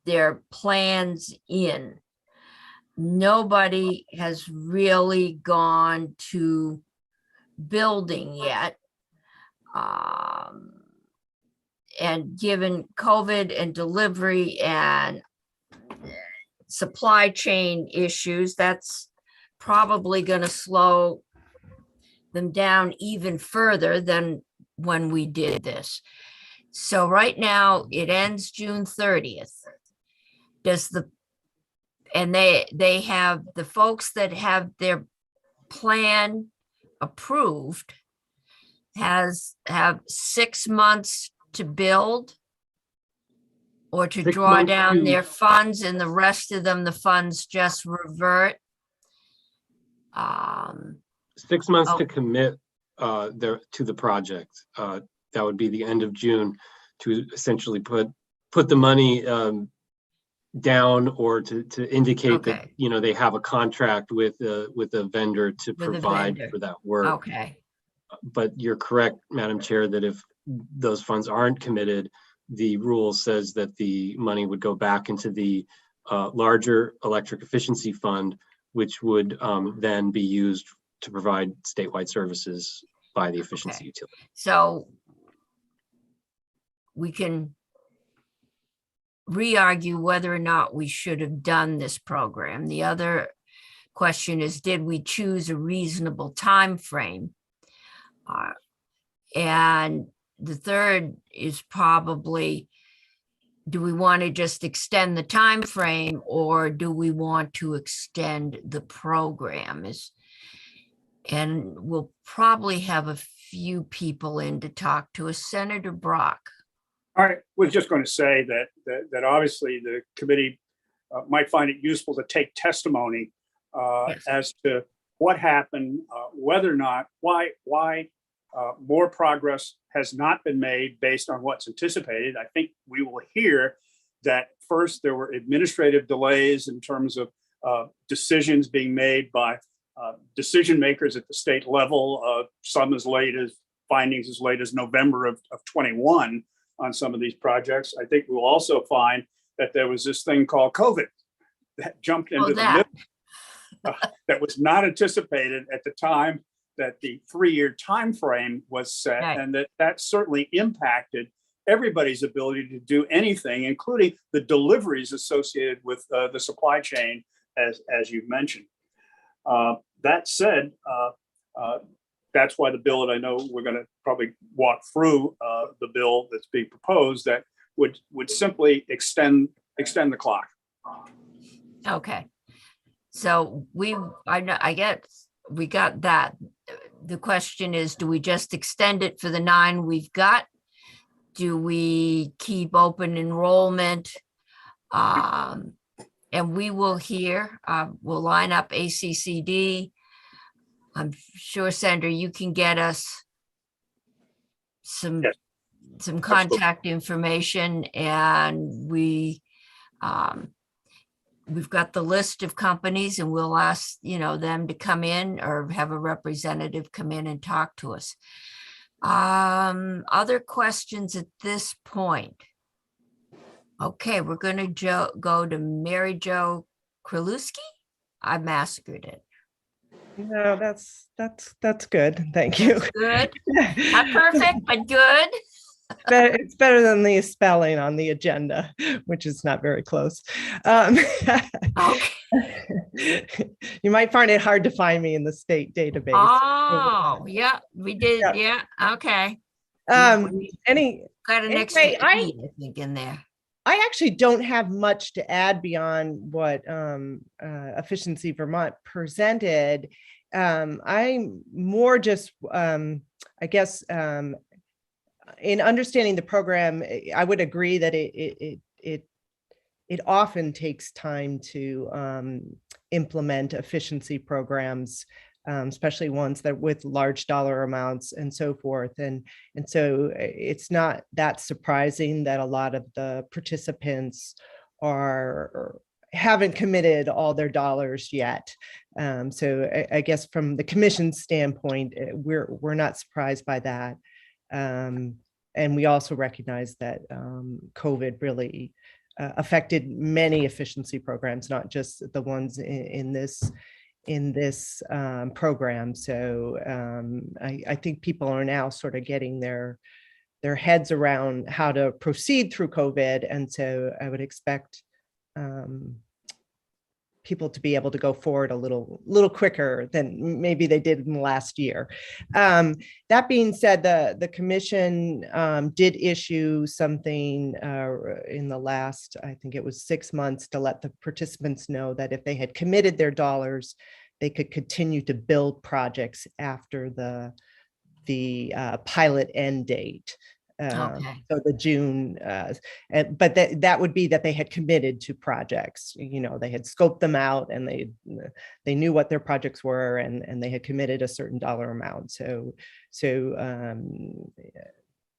their plans in. Nobody has really gone to building yet. And given COVID and delivery and supply chain issues, that's probably going to slow them down even further than when we did this. So right now it ends June 30th. And they have the folks that have their plan approved have 6 months to build or to 6 draw months down to- their funds, and the rest of them, the funds just revert. 6 months Oh. to commit to the project. That would be the end of June to essentially put the money down, or to indicate that, Okay. you know, they have a contract with a vendor to With a provide vendor. for that work. Okay, But you're correct, Madam Chair, that if those funds aren't committed, the rule says that the money would go back into the larger electric efficiency fund, which would then be used to provide statewide services by the efficiency Okay. utility. so we can re-argue whether or not we should have done this program. The other question is, did we choose a reasonable time frame? And the third is probably, do we want to just extend the time frame, or do we want to extend the program? And we'll probably have a few people in to talk to us. Senator Brock. I was just going to say that obviously the committee might find it useful to take testimony Yes. as to what happened, whether or not, why more progress has not been made based on what's anticipated. I think we will hear that first there were administrative delays in terms of decisions being made by decision makers at the state level, some as late as findings as late as November of 21 on some of these projects. I think we'll also find that there was this thing called COVID that jumped into the middle, that was not anticipated at the time that the 3-year time frame was set, Right. and that certainly impacted everybody's ability to do anything, including the deliveries associated with the supply chain, as you've mentioned. That said, that's why the bill, and I know we're going to probably walk through the bill that's being proposed, that would simply extend the clock. Okay. So I guess we got that. The question is, do we just extend it for the 9 we've got? Do we keep open enrollment? And we will hear, we'll line up ACCD. I'm sure, Senator, you can get us some Yes. contact information, and we've got the list of companies, and we'll ask, them to come in or have a representative come in and talk to us. Other questions at this point? Okay, we're going to go to Mary Jo Kralewski. I massacred it. No, that's good. Thank you. That's good. Not perfect, but good. It's better than the spelling on the agenda, which is not very close. Okay. You might find it hard to find me in the state database. Oh, yeah, we did. Yeah. Okay. Any Got an extra anyway, E, I think, in there. I actually don't have much to add beyond what Efficiency Vermont presented. I'm more just, I guess, in understanding the program, I would agree that it often takes time to implement efficiency programs. especially ones that with large dollar amounts and so forth. And so it's not that surprising that a lot of the participants haven't committed all their dollars yet. So I guess from the commission's standpoint, we're not surprised by that. And we also recognize that COVID really affected many efficiency programs, not just the ones in this program. So I think people are now sort of getting their heads around how to proceed through COVID. And so I would expect people to be able to go forward a little quicker than maybe they did in the last year. That being said, the commission did issue something in the last, I think it was 6 months, to let the participants know that if they had committed their dollars, they could continue to build projects after the pilot end date. Okay. So the June, but that would be that they had committed to projects. You know, they had scoped them out and they knew what their projects were, and they had committed a certain dollar amount. So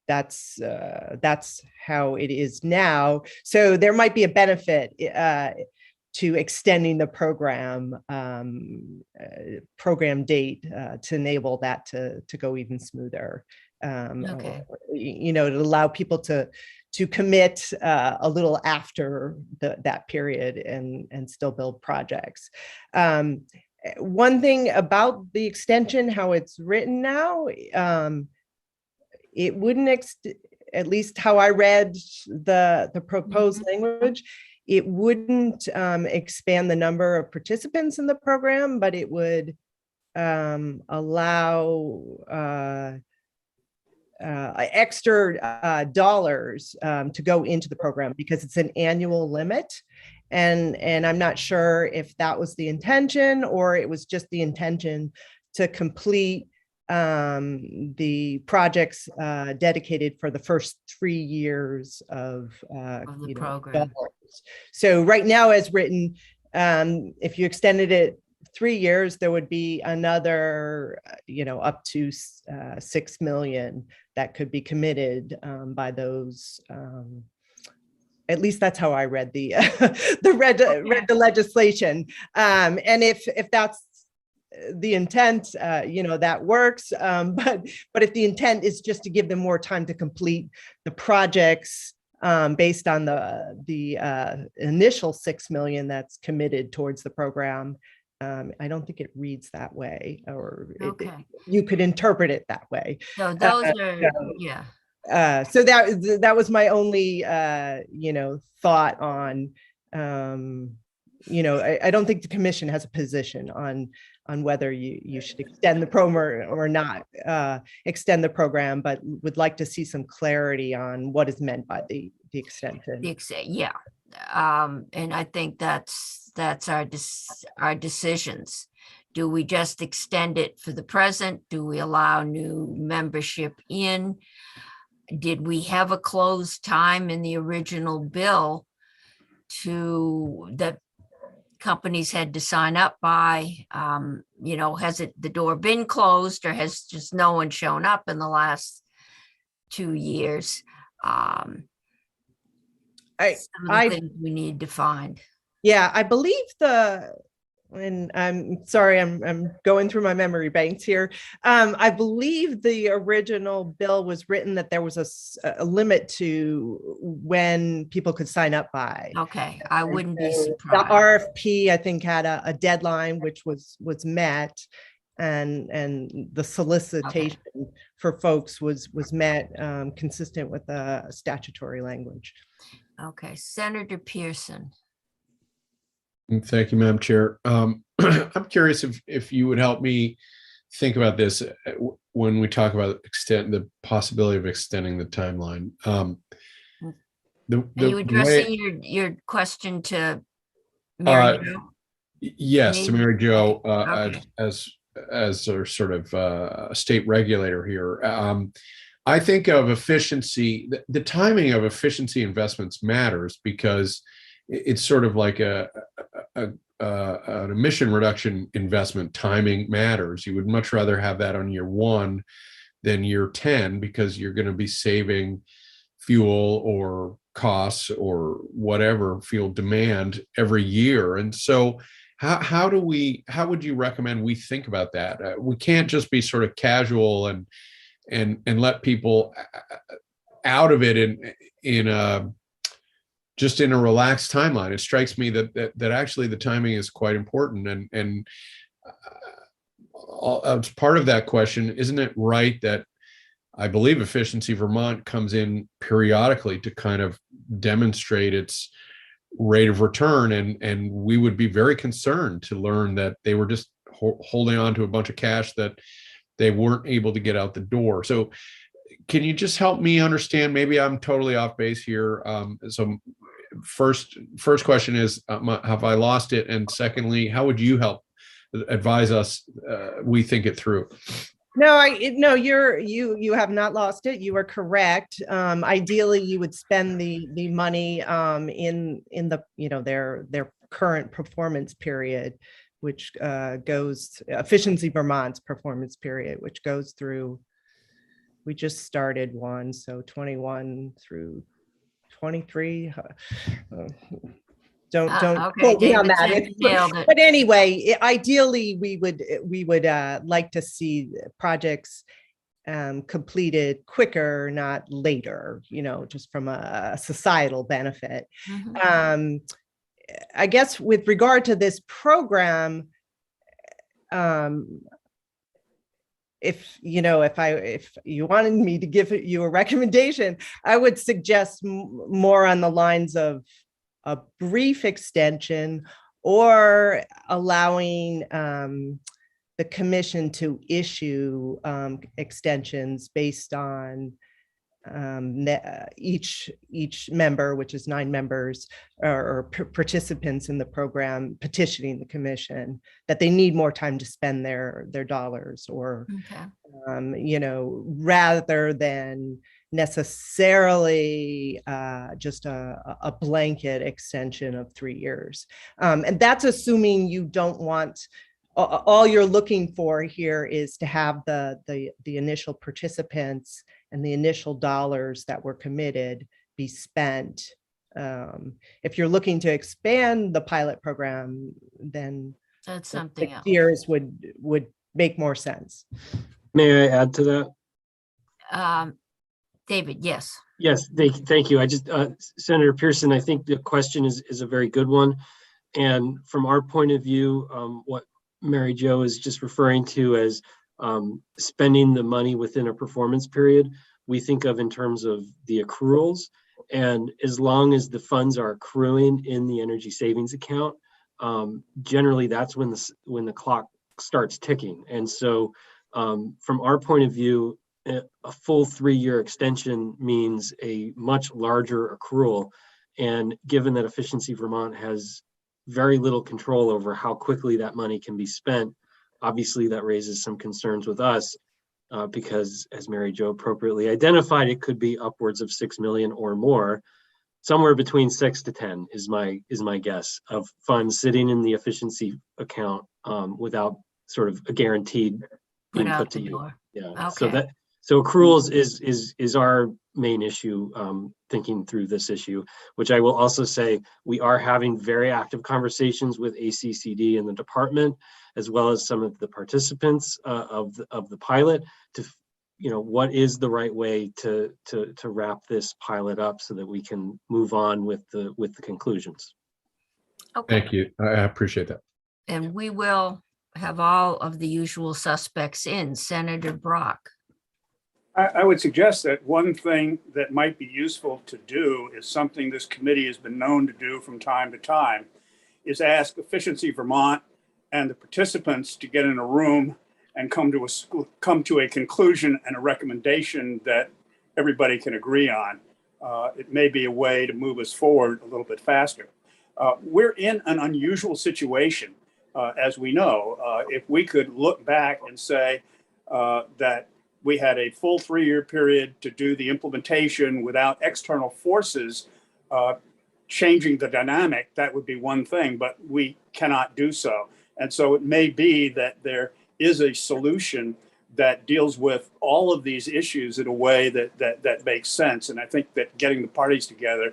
that's how it is now. So there might be a benefit to extending the program date to enable that to go even smoother. Okay. You know, to allow people to commit a little after that period and still build projects. One thing about the extension, how it's written now, it wouldn't, at least how I read the proposed language, it wouldn't expand the number of participants in the program, but it would allow extra dollars to go into the program because it's an annual limit. And I'm not sure if that was the intention or it was just the intention to complete the projects dedicated for the first 3 years of the program. dollars. So right now, as written, if you extended it 3 years, there would be another, up to 6 million that could be committed by those. At least that's how I read read the legislation. And if that's the intent, that works. But if the intent is just to give them more time to complete the projects based on the initial 6 million that's committed towards the program, I don't think it reads that way, or you could interpret it that way. So those are, yeah. So that was my only, thought on, I don't think the commission has a position on whether you should extend the program or not extend the program, but would like to see some clarity on what is meant by the extension. Yeah. And I think that's our decisions. Do we just extend it for the present? Do we allow new membership in? Did we have a closed time in the original bill that companies had to sign up by? Has the door been closed, or has just no one shown up in the last 2 years? I think we need to find. Yeah, I believe and I'm sorry, I'm going through my memory banks here. I believe the original bill was written that there was a limit to when people could sign up by. Okay, I wouldn't be surprised. The RFP, I think, had a deadline which was met, and the solicitation for folks was met consistent with the statutory language. Okay, Senator Pearson. Thank you, Madam Chair. I'm curious if you would help me think about this when we talk about the possibility of extending the timeline. Are you addressing your question to Mary Jo? Yes, to Mary Jo, Okay. as our sort of state regulator here. I think of efficiency, the timing of efficiency investments matters because it's sort of like a an emission reduction investment, timing matters. You would much rather have that on year 1 than year 10, because you're going to be saving fuel or costs or whatever fuel demand every year. And so how would you recommend we think about that? We can't just be sort of casual and let people out of it in a just in a relaxed timeline. It strikes me that actually the timing is quite important. And as part of that question, isn't it right that I believe Efficiency Vermont comes in periodically to kind of demonstrate its rate of return, and we would be very concerned to learn that they were just holding on to a bunch of cash that they weren't able to get out the door. So can you just help me understand? Maybe I'm totally off base here. So first question is, have I lost it? And secondly, how would you help advise us we think it through? No, you have not lost it. You are correct. Ideally, you would spend the money in the their current performance period, which goes Efficiency Vermont's performance period, which goes through. We just started one, so 21 through 23. Don't Okay, quote me on David that. said you nailed it. But anyway, ideally, we would like to see projects completed quicker, not later. Just from a societal benefit. Mhm. I guess with regard to this program, if you wanted me to give you a recommendation, I would suggest more on the lines of a brief extension, or allowing the commission to issue extensions based on each member, which is 9 members or participants in the program, petitioning the commission that they need more time to spend their dollars, or rather than necessarily just a blanket extension of 3 years. And that's assuming you don't want, all you're looking for here is to have the initial participants and the initial dollars that were committed be spent. If you're looking to expand the pilot program, then That's something 6 else. years would make more sense. May I add to that? David, yes. Yes, thank you. Senator Pearson, I think the question is a very good one. And from our point of view, what Mary Jo is just referring to as spending the money within a performance period, we think of in terms of the accruals. And as long as the funds are accruing in the energy savings account, generally that's when the clock starts ticking. And so from our point of view, a full 3-year extension means a much larger accrual. And given that Efficiency Vermont has very little control over how quickly that money can be spent, obviously that raises some concerns with us because, as Mary Jo appropriately identified, it could be upwards of 6 million or more. Somewhere between 6 to 10 is my guess of funds sitting in the efficiency account without sort of a guaranteed being put to use. Yeah. Okay. So accruals is our main issue, thinking through this issue, which I will also say we are having very active conversations with ACCD and the department, as well as some of the participants of the pilot to, what is the right way to wrap this pilot up so that we can move on with the conclusions. Okay. Thank you. I appreciate that. And we will have all of the usual suspects in. Senator Brock. I would suggest that one thing that might be useful to do is something this committee has been known to do from time to time, is ask Efficiency Vermont and the participants to get in a room and come to a conclusion and a recommendation that everybody can agree on. It may be a way to move us forward a little bit faster. We're in an unusual situation, as we know. If we could look back and say that we had a full 3-year period to do the implementation without external forces changing the dynamic, that would be one thing, but we cannot do so. And so it may be that there is a solution that deals with all of these issues in a way that makes sense. And I think that getting the parties together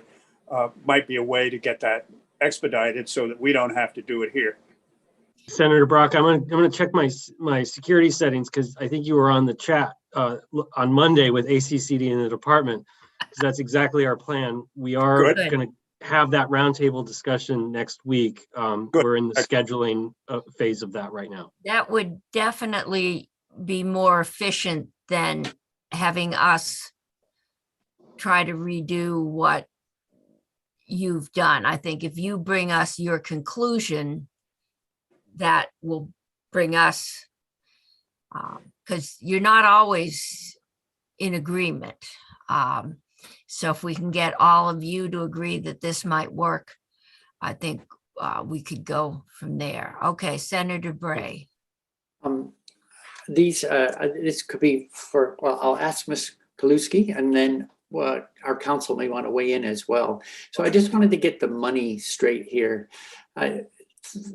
might be a way to get that expedited so that we don't have to do it here. Senator Brock, I'm gonna check my security settings because I think you were on the chat on Monday with ACCD in the department, because that's exactly our plan. We are Good. going to have that roundtable discussion next week. We're in the scheduling phase of that right now. That would definitely be more efficient than having us try to redo what you've done. I think if you bring us your conclusion, that will bring us, because you're not always in agreement. So if we can get all of you to agree that this might work, I think we could go from there. Okay, Senator Bray. This could be for, well, I'll ask Ms. Kaluski, and then our council may want to weigh in as well. So I just wanted to get the money straight here.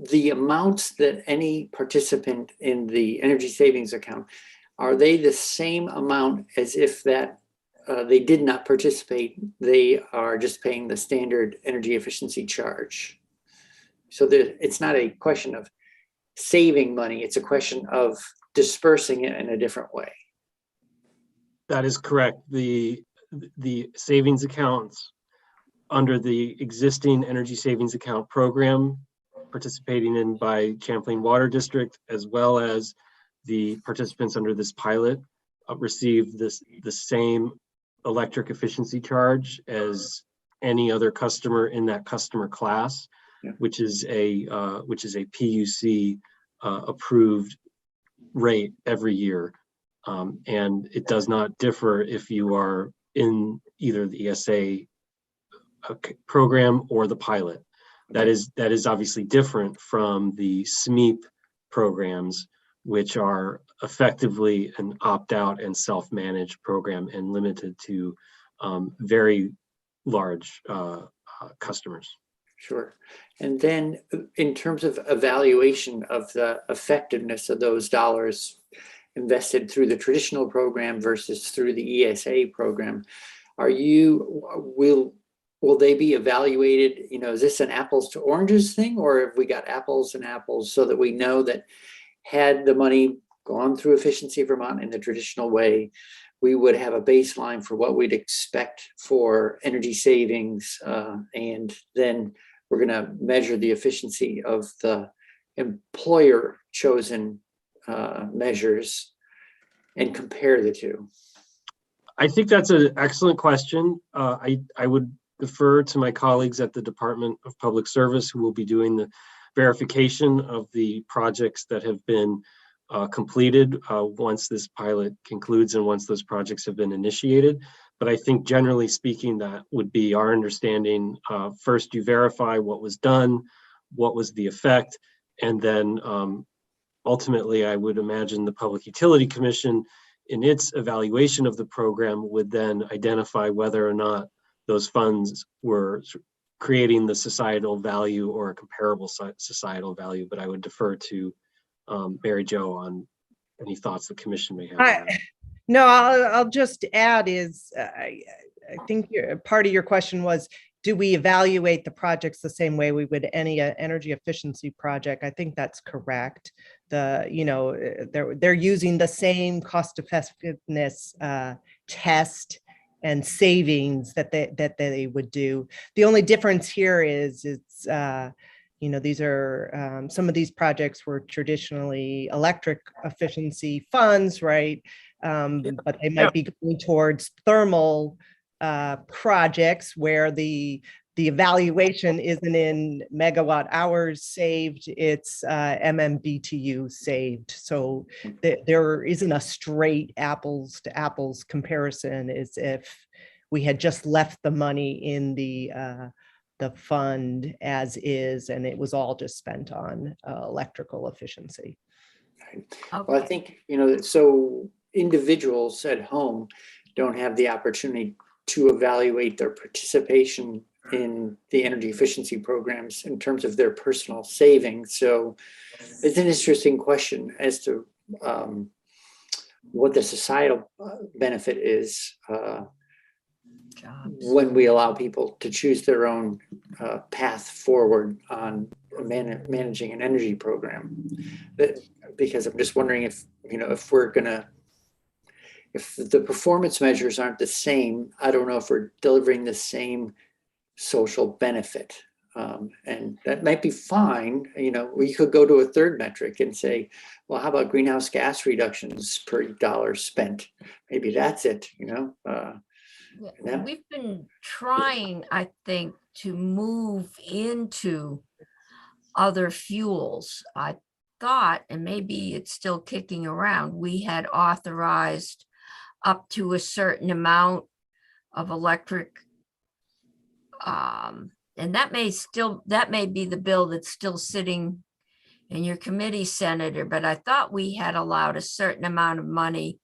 The amounts that any participant in the energy savings account, are they the same amount as if that they did not participate? They are just paying the standard energy efficiency charge. So it's not a question of saving money, it's a question of dispersing it in a different way. That is correct. The savings accounts under the existing energy savings account program participating in by Champlain Water District, as well as the participants under this pilot, receive the same electric efficiency charge as any other customer in that customer class, which is a PUC approved rate every year. And it does not differ if you are in either the ESA program or the pilot. That is obviously different from the SMEP programs, which are effectively an opt-out and self-managed program and limited to very large customers. Sure. And then in terms of evaluation of the effectiveness of those dollars invested through the traditional program versus through the ESA program, will they be evaluated? You know, is this an apples to oranges thing, or have we got apples and apples, so that we know that had the money gone through Efficiency Vermont in the traditional way, we would have a baseline for what we'd expect for energy savings, and then we're going to measure the efficiency of the employer chosen measures and compare the two? I think that's an excellent question. I would defer to my colleagues at the Department of Public Service, who will be doing the verification of the projects that have been completed once this pilot concludes and once those projects have been initiated. But I think generally speaking, that would be our understanding. First, you verify what was done, what was the effect, and then ultimately, I would imagine the Public Utility Commission, in its evaluation of the program, would then identify whether or not those funds were creating the societal value or a comparable societal value. But I would defer to Mary Jo on any thoughts the commission may have. No, I'll just add is, I think part of your question was, do we evaluate the projects the same way we would any energy efficiency project? I think that's correct. They're using the same cost effectiveness test and savings that they would do. The only difference here is it's these are some of these projects were traditionally electric efficiency funds, right? But they might be going towards thermal projects where the evaluation isn't in megawatt hours saved, it's MMBTU saved. So there isn't a straight apples to apples comparison as if we had just left the money in the fund as is, and it was all just spent on electrical efficiency. Okay. Well, I think, so individuals at home don't have the opportunity to evaluate their participation in the energy efficiency programs in terms of their personal savings. So it's an interesting question as to what the societal benefit is when we allow people to choose their own path forward on managing an energy program. Because I'm just wondering if, if we're gonna, if the performance measures aren't the same, I don't know if we're delivering the same social benefit. And that might be fine. We could go to a third metric and say, well, how about greenhouse gas reductions per dollar spent? Maybe that's it, We've been trying, I think, to move into other fuels. I thought, and maybe it's still kicking around, we had authorized up to a certain amount of electric. And that may be the bill that's still sitting in your committee, Senator, but I thought we had allowed a certain amount of money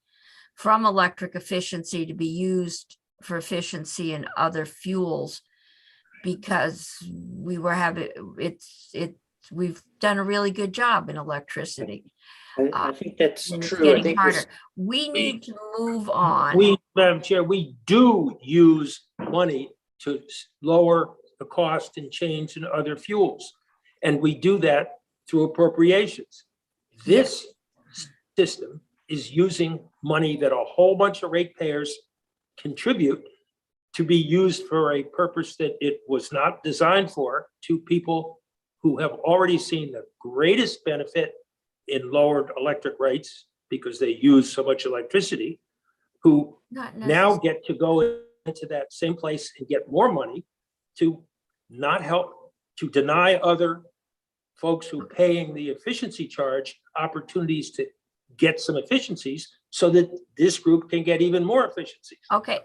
from electric efficiency to be used for efficiency in other fuels, because we've done a really good job in electricity. I think that's and it's true. I getting think harder. We need to move on. Madam Chair, we do use money to lower the cost and change in other fuels. And we do that through appropriations. This system is using money that a whole bunch of ratepayers contribute to be used for a purpose that it was not designed for, to people who have already seen the greatest benefit in lowered electric rates because they use so much electricity, who now get to go into that same place and get more money to not help, to deny other folks who are paying the efficiency charge opportunities to get some efficiencies, so that this group can get even more efficiencies. Okay,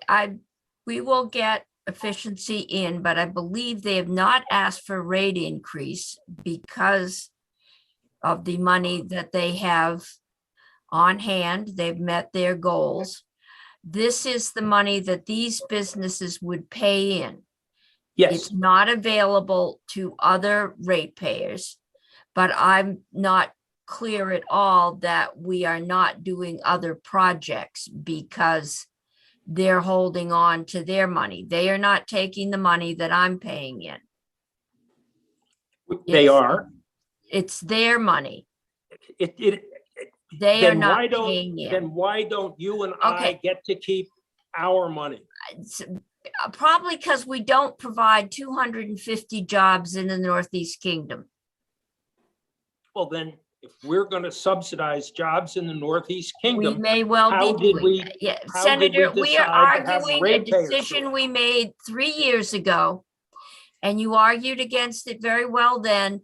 we will get efficiency in, but I believe they have not asked for a rate increase because of the money that they have on hand. They've met their goals. This is the money that these businesses would pay in. Yes. It's not available to other ratepayers, but I'm not clear at all that we are not doing other projects because they're holding on to their money. They are not taking the money that I'm paying in. They are. It's their money. They They are not paying in. Then why don't you and I get to keep our money? It's probably because we don't provide 250 jobs in the Northeast Kingdom. Well, then, if we're going to subsidize jobs in the Northeast We Kingdom, may well how be did doing we- that. Yeah, how did we Senator, we are decide to have arguing a ratepayers do decision it? we made 3 years ago, and you argued against it very well then.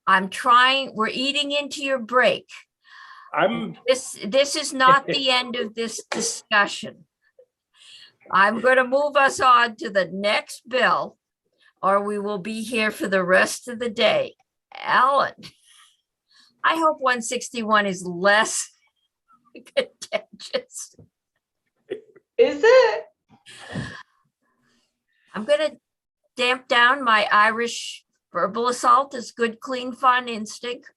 We're eating into your break. This is not the end of this discussion. I'm going to move us on to the next bill, or we will be here for the rest of the day. Alan, I hope 161 is less contentious. Is it? I'm going to damp down my Irish verbal assault as good, clean, fun instinct.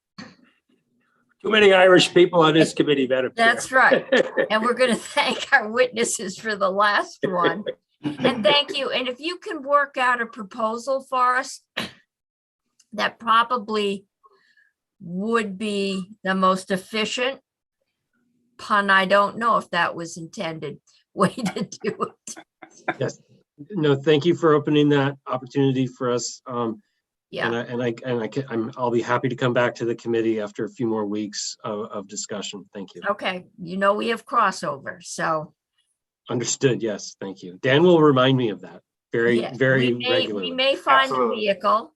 Too many Irish people on this committee, Madam Chair. That's right. And we're going to thank our witnesses for the last one. And thank you. And if you can work out a proposal for us that probably would be the most efficient, pun, I don't know if that was intended, way to do it. Yes. No, thank you for opening that opportunity for us. Yeah. I'll be happy to come back to the committee after a few more weeks of discussion. Thank you. Okay. We have crossover, so. Understood. Yes. Thank you. Dan will remind me of that very yes, regularly. We may find Absolutely. a vehicle.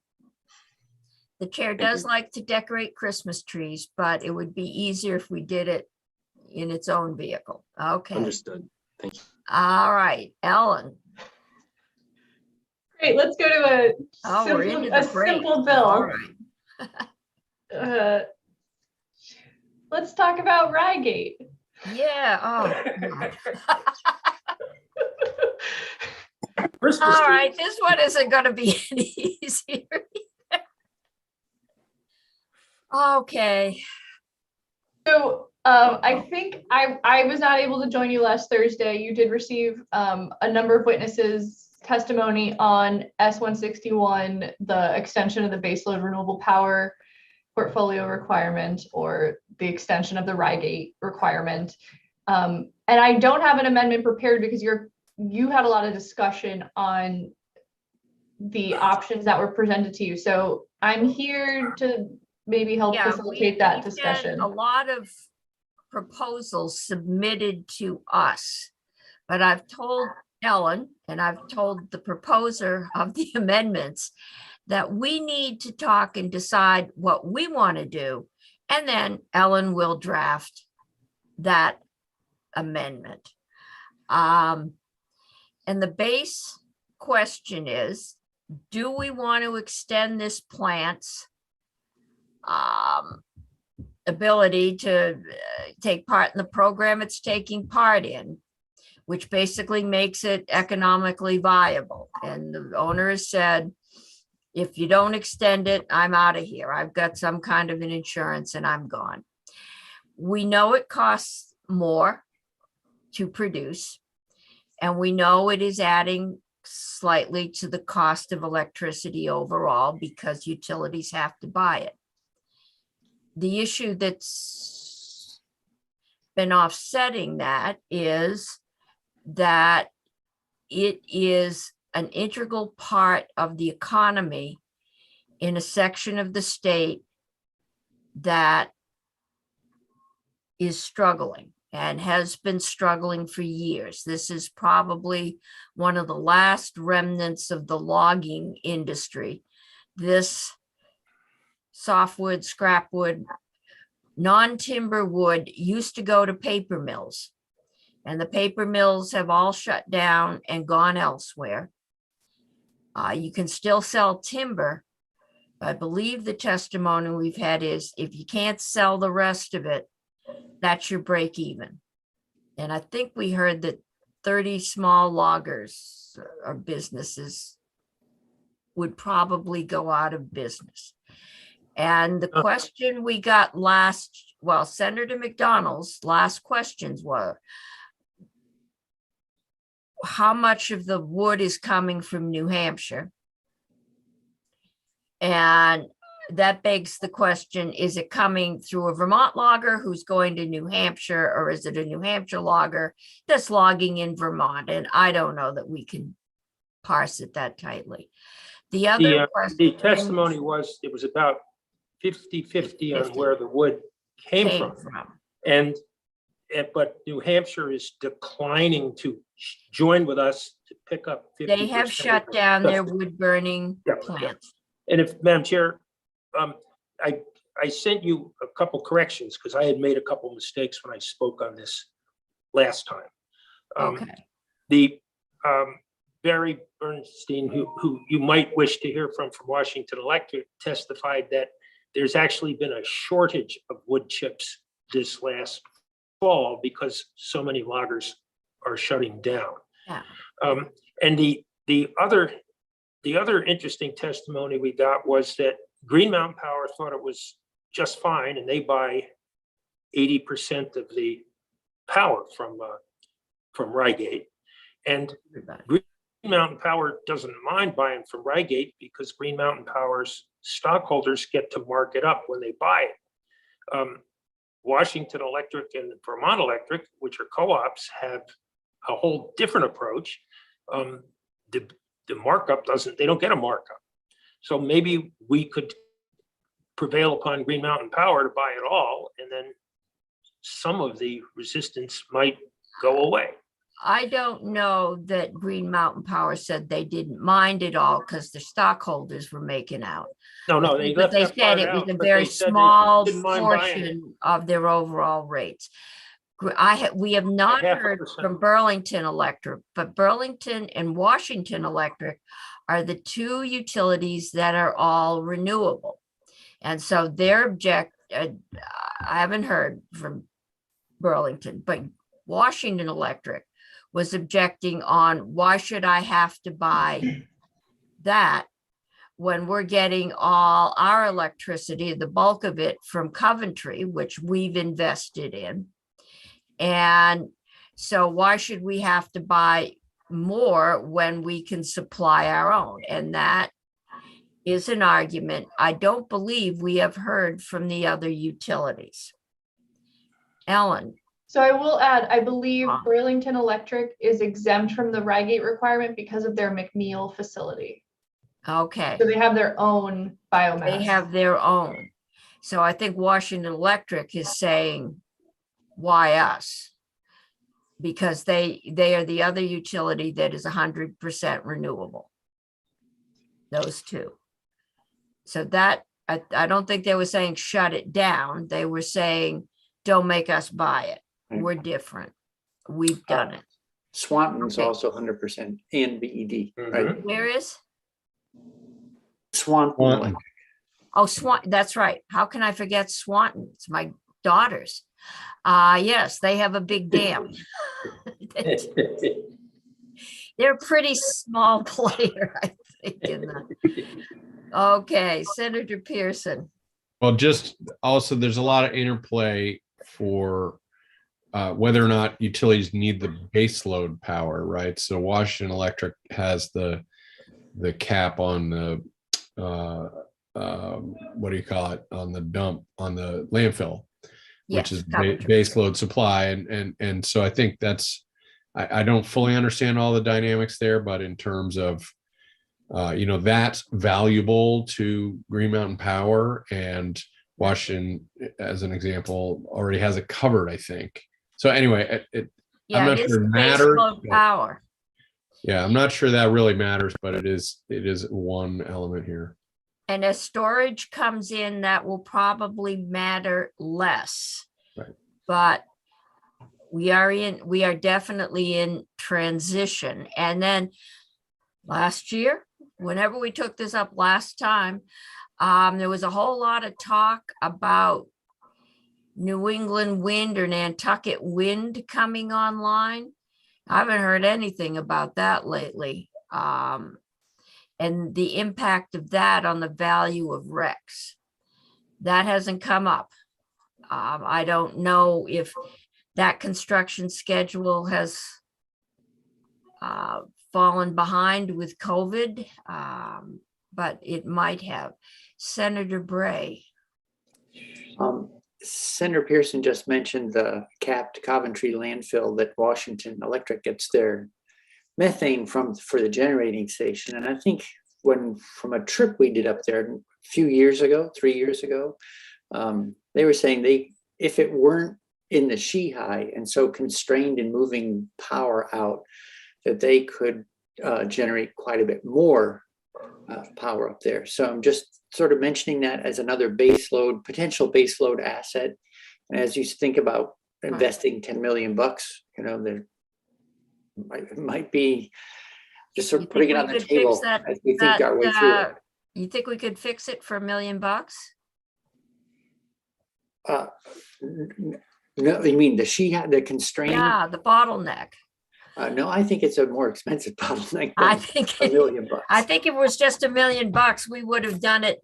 The chair Thank does you. like to decorate Christmas trees, but it would be easier if we did it in its own vehicle. Okay. Understood. Thank you. All right, Ellen. Great, let's go to We're into the break. simple All bill. right. Let's talk about Rygate. Yeah. Oh, God. Christmas All right, trees. this one isn't gonna be any easier. Okay, So I think I was not able to join you last Thursday. You did receive a number of witnesses testimony on S-161, the extension of the baseload renewable power portfolio requirement or the extension of the Rygate requirement. And I don't have an amendment prepared because you had a lot of discussion on the options that were presented to you. So I'm here to maybe help yeah, facilitate that we've had discussion. a lot of proposals submitted to us. But I've told Ellen and I've told the proposer of the amendments that we need to talk and decide what we want to do. And then Ellen will draft that amendment. And the base question is, do we want to extend this plant's ability to take part in the program it's taking part in, which basically makes it economically viable? And the owner has said, if you don't extend it, I'm out of here. I've got some kind of an insurance and I'm gone. We know it costs more to produce, and we know it is adding slightly to the cost of electricity overall because utilities have to buy it. The issue that's been offsetting that is that it is an integral part of the economy in a section of the state that is struggling and has been struggling for years. This is probably one of the last remnants of the logging industry. This softwood, scrapwood, non-timber wood used to go to paper mills, and the paper mills have all shut down and gone elsewhere. You can still sell timber. I believe the testimony we've had is if you can't sell the rest of it, that's your break even. And I think we heard that 30 small loggers or businesses would probably go out of business. And the question we got Senator McDonald's last questions were, how much of the wood is coming from New Hampshire? And that begs the question, is it coming through a Vermont logger who's going to New Hampshire, or is it a New Hampshire logger that's logging in Vermont? And I don't know that we can parse it that tightly. The other question. The testimony was, it was about 50-50 on where the wood came from. But New Hampshire is declining to join with us to pick up 50%. They have shut down their wood burning plants. And if, Madam Chair, I sent you a couple corrections because I had made a couple mistakes when I spoke on this last time. Okay. Barry Bernstein, who you might wish to hear from Washington Electric, testified that there's actually been a shortage of wood chips this last fall because so many loggers are shutting down. Yeah. And the other interesting testimony we got was that Green Mountain Power thought it was just fine, and they buy 80% of the power from Rygate. And Green Mountain Power doesn't mind buying from Rygate because Green Mountain Power's stockholders get to mark it up when they buy it. Washington Electric and Vermont Electric, which are co-ops, have a whole different approach. The markup they don't get a markup. So maybe we could prevail upon Green Mountain Power to buy it all, and then some of the resistance might go away. I don't know that Green Mountain Power said they didn't mind it all because the stockholders were making out. No, But they said it was a very small portion of their overall rates. We have not heard from Burlington Electric, but Burlington and Washington Electric are the two utilities that are all renewable. And so their I haven't heard from Burlington, but Washington Electric was objecting on why should I have to buy that when we're getting all our electricity, the bulk of it from Coventry, which we've invested in. And so why should we have to buy more when we can supply our own? And that is an argument I don't believe we have heard from the other utilities. Ellen. So I will add, I believe Burlington Electric is exempt from the Rygate requirement because of their McNeil facility. Okay. So they have their own biomass. They have their own. So I think Washington Electric is saying, why us? Because they are the other utility that is 100% renewable. Those two. So that, I don't think they were saying shut it down. They were saying, don't make us buy it. We're different. We've done it. Swanton's Okay. also 100% and BED, right? Where is? Swanton. Swanton. Oh, that's right. How can I forget Swanton? It's my daughters. Yes, they have a big dam. They're a pretty small player, I think. Okay, Senator Pearson. Well, just also, there's a lot of interplay for whether or not utilities need the base load power, right? So Washington Electric has the cap on the what do you call it, on the dump, on the landfill, which is base load supply, and so I think that's, I don't fully understand all the dynamics there, but in terms of that's valuable to Green Mountain Power, and Washington, as an example, already has it covered, I think. So anyway, I'm not sure it matters. Power. Yeah, I'm not sure that really matters, but it is one element here. And as storage comes in, that will probably matter less. Right. But we are definitely in transition. And then last year, whenever we took this up last time, there was a whole lot of talk about New England wind or Nantucket wind coming online. I haven't heard anything about that lately. And the impact of that on the value of RECs. That hasn't come up. I don't know if that construction schedule has fallen behind with COVID, but it might have. Senator Bray. Senator Pearson just mentioned the capped Coventry landfill that Washington Electric gets their methane from for the generating station. And I think from a trip we did up there a few years ago, 3 years ago, they were saying if it weren't in the Shihai and so constrained in moving power out, that they could generate quite a bit more power up there. So I'm just sort of mentioning that as another potential baseload asset. And as you think about investing 10 million bucks, there might be just sort of putting it on the table as we think our way through it. You think we could fix it for $1 million? No, you mean the constraint? Yeah, the bottleneck. No, I think it's a more expensive bottleneck I than think $1 million. I think if it was just $1 million, we would have done it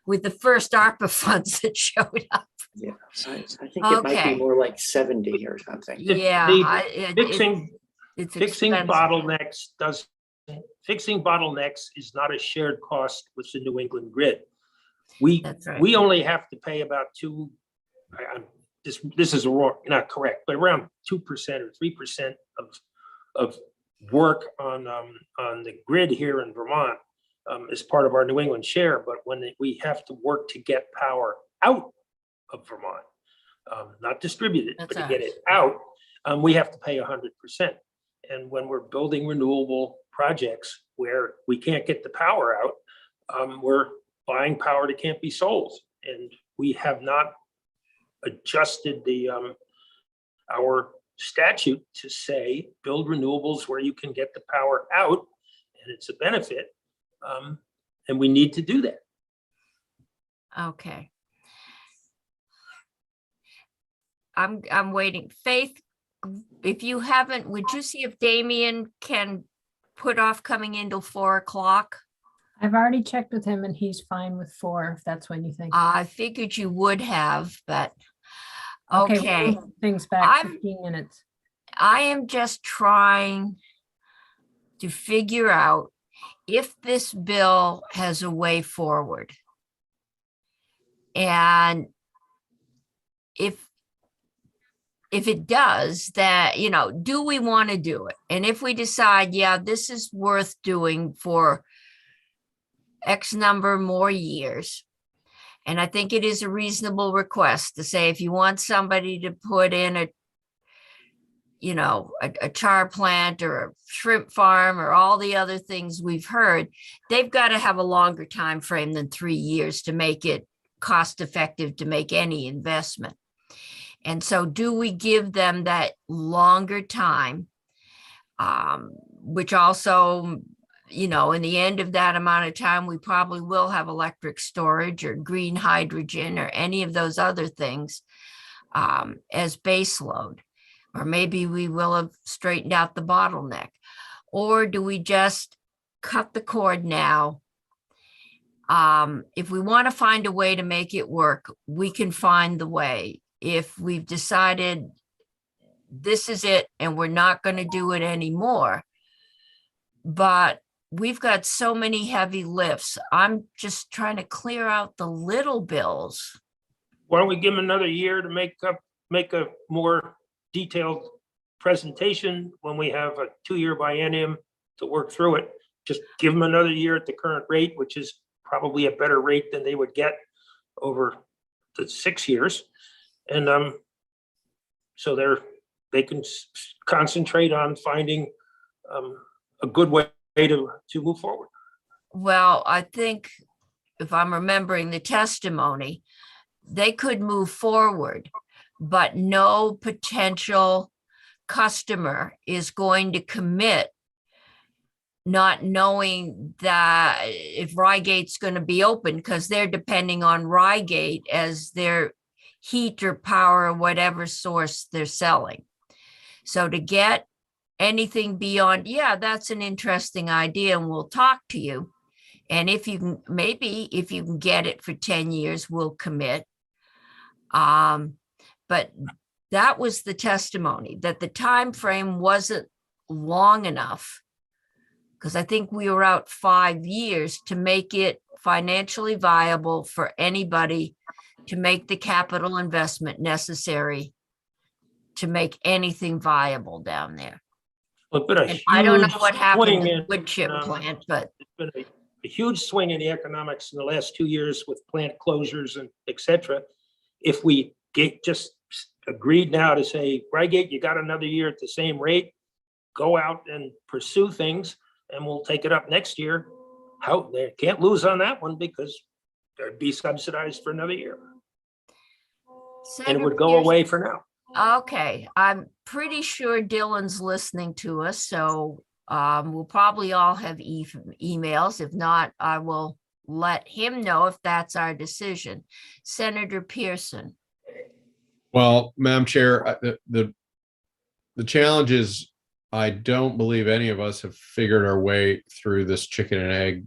with the first ARPA funds that showed up. Yeah, I think it might be more like 70 or something. Yeah, Fixing expensive. fixing bottlenecks is not a shared cost with the New England grid. That's right. We only have to pay about this is not correct, but around 2% or 3% of work on the grid here in Vermont as part of our New England share. But when we have to work to get power out of Vermont, not distribute it, but to get it out, we have to pay 100%. And when we're building renewable projects where we can't get the power out, we're buying power that can't be sold. And we have not adjusted our statute to say build renewables where you can get the power out and it's a benefit, and we need to do that. Okay. I'm waiting. Faith, if you haven't, would you see if Damien can put off coming in till 4 o'clock? I've already checked with him and he's fine with 4, if that's when you think. I figured you would have, but we'll okay. move things back I'm- 15 minutes. I am just trying to figure out if this bill has a way forward. And if it does, that, you know, do we want to do it? And if we decide, yeah, this is worth doing for X number more years. And I think it is a reasonable request to say, if you want somebody to put in a char plant or a shrimp farm or all the other things we've heard, they've got to have a longer time frame than 3 years to make it cost effective to make any investment. And so do we give them that longer time, which also, in the end of that amount of time, we probably will have electric storage or green hydrogen or any of those other things as base load. Or maybe we will have straightened out the bottleneck. Or do we just cut the cord now? If we want to find a way to make it work, we can find the way. If we've decided this is it and we're not going to do it anymore, but we've got so many heavy lifts, I'm just trying to clear out the little bills. Why don't we give them another year to make a more detailed presentation when we have a 2-year biennium to work through it? Just give them another year at the current rate, which is probably a better rate than they would get over the 6 years. And so they can concentrate on finding a good way to move forward. Well, I think if I'm remembering the testimony, they could move forward, but no potential customer is going to commit not knowing that if Rygate's going to be open, because they're depending on Rygate as their heat or power or whatever source they're selling. So to get anything beyond, yeah, that's an interesting idea and we'll talk to you. And if you can, maybe if you can get it for 10 years, we'll commit. But that was the testimony, that the time frame wasn't long enough, because I think we were out 5 years to make it financially viable for anybody to make the capital investment necessary to make anything viable down there. Well, it's been a And I don't know huge what happened swing to the in, wood chip plant, but it's been a huge swing in the economics in the last 2 years with plant closures and et cetera. If we just agreed now to say, Rygate, you got another year at the same rate, go out and pursue things and we'll take it up next year. They can't lose on that one because they'd be subsidized for another year. And it would go away for now. Okay, I'm pretty sure Dylan's listening to us, so we'll probably all have emails. If not, I will let him know if that's our decision. Senator Pearson. Well, Madam Chair, the challenge is I don't believe any of us have figured our way through this chicken and egg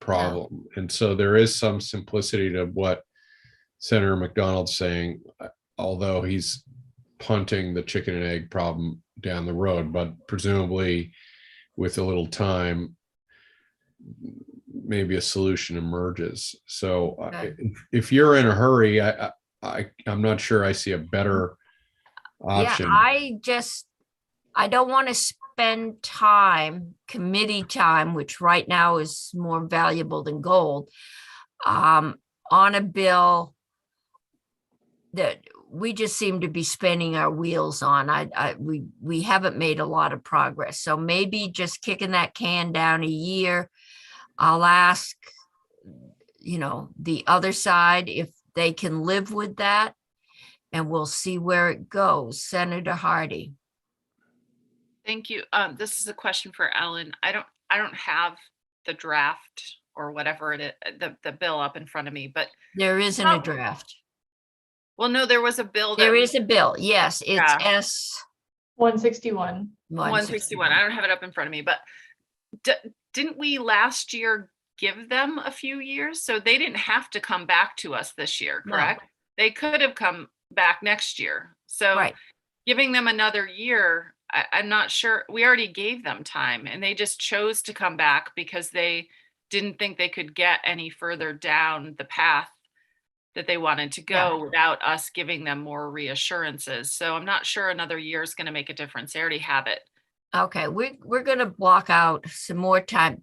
problem. And so there is some simplicity to what Senator McDonald's saying, although he's punting the chicken and egg problem down the road, but presumably with a little time, maybe a solution emerges. So if you're in a hurry, I'm not sure I see a better option. Yeah, I don't want to spend committee time, which right now is more valuable than gold, on a bill that we just seem to be spinning our wheels on. We haven't made a lot of progress. So maybe just kicking that can down a year. I'll ask, the other side if they can live with that, and we'll see where it goes. Senator Hardy. Thank you. This is a question for Ellen. I don't have the draft or whatever it is, the bill up in front of me, but there isn't a draft. Well, no, there was a bill. There is a bill. Yes, it's Yeah. S. 161. 161. I don't have it up in front of me, but didn't we last year give them a few years? So they didn't have to come back to us this year, No. correct? They could have come back next year. So Right. giving them another year, I'm not sure. We already gave them time and they just chose to come back because they didn't think they could get any further down the path that they wanted to go without us giving them more reassurances. So I'm not sure another year is going to make a difference. They already have it. Okay, we're gonna block out some more time.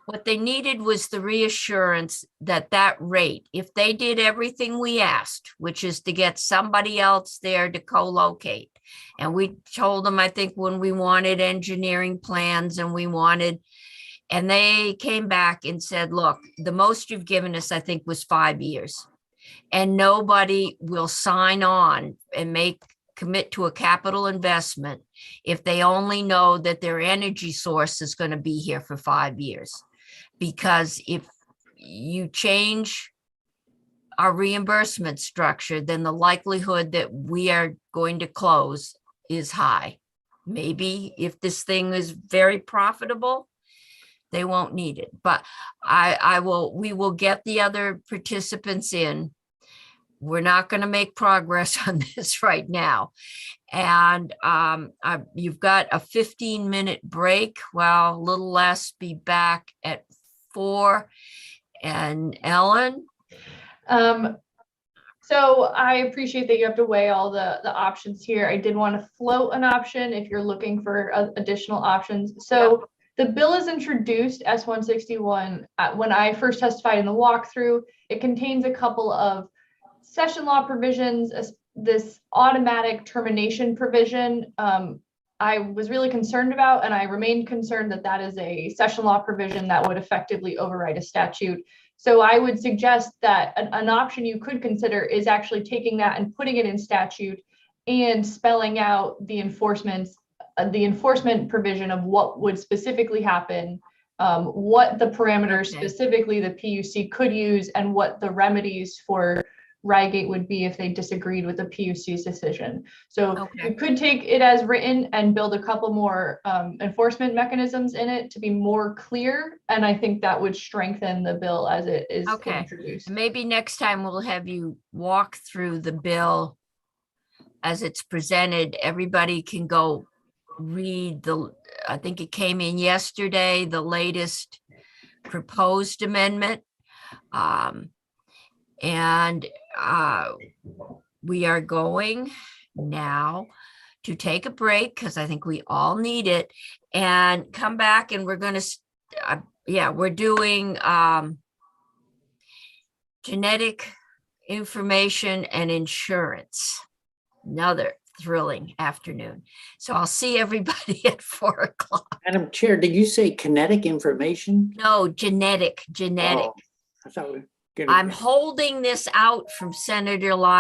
What they needed was the reassurance that that rate, if they did everything we asked, which is to get somebody else there to co-locate. And we told them, I think, when we wanted engineering plans and they came back and said, look, the most you've given us, I think, was 5 years. And nobody will sign on and commit to a capital investment if they only know that their energy source is going to be here for 5 years. Because if you change our reimbursement structure, then the likelihood that we are going to close is high. Maybe if this thing is very profitable, they won't need it. But we will get the other participants in. We're not going to make progress on this right now. And you've got a 15-minute break. Well, a little less, be back at 4. And Ellen? So I appreciate that you have to weigh all the options here. I did want to float an option if you're looking for additional options. So the bill is introduced S-161. When I first testified in the walkthrough, it contains a couple of session law provisions, this automatic termination provision. I was really concerned about, and I remain concerned that that is a session law provision that would effectively override a statute. So I would suggest that an option you could consider is actually taking that and putting it in statute and spelling out the enforcement provision of what would specifically happen, what the parameters specifically the PUC could use, and what the remedies for Rygate would be if they disagreed with the PUC's decision. So you could take it as written and build a couple more enforcement mechanisms in it to be more clear. And I think that would strengthen the bill as it is introduced. Maybe next time we'll have you walk through the bill as it's presented. Everybody can go read I think it came in yesterday, the latest proposed amendment. And we are going now to take a break because I think we all need it, and come back, and we're going to, we're doing genetic information and insurance. Another thrilling afternoon. So I'll see everybody at 4 o'clock. Madam Chair, did you say kinetic information? No, genetic. Oh, I thought I'm holding this out from Senator Lyon.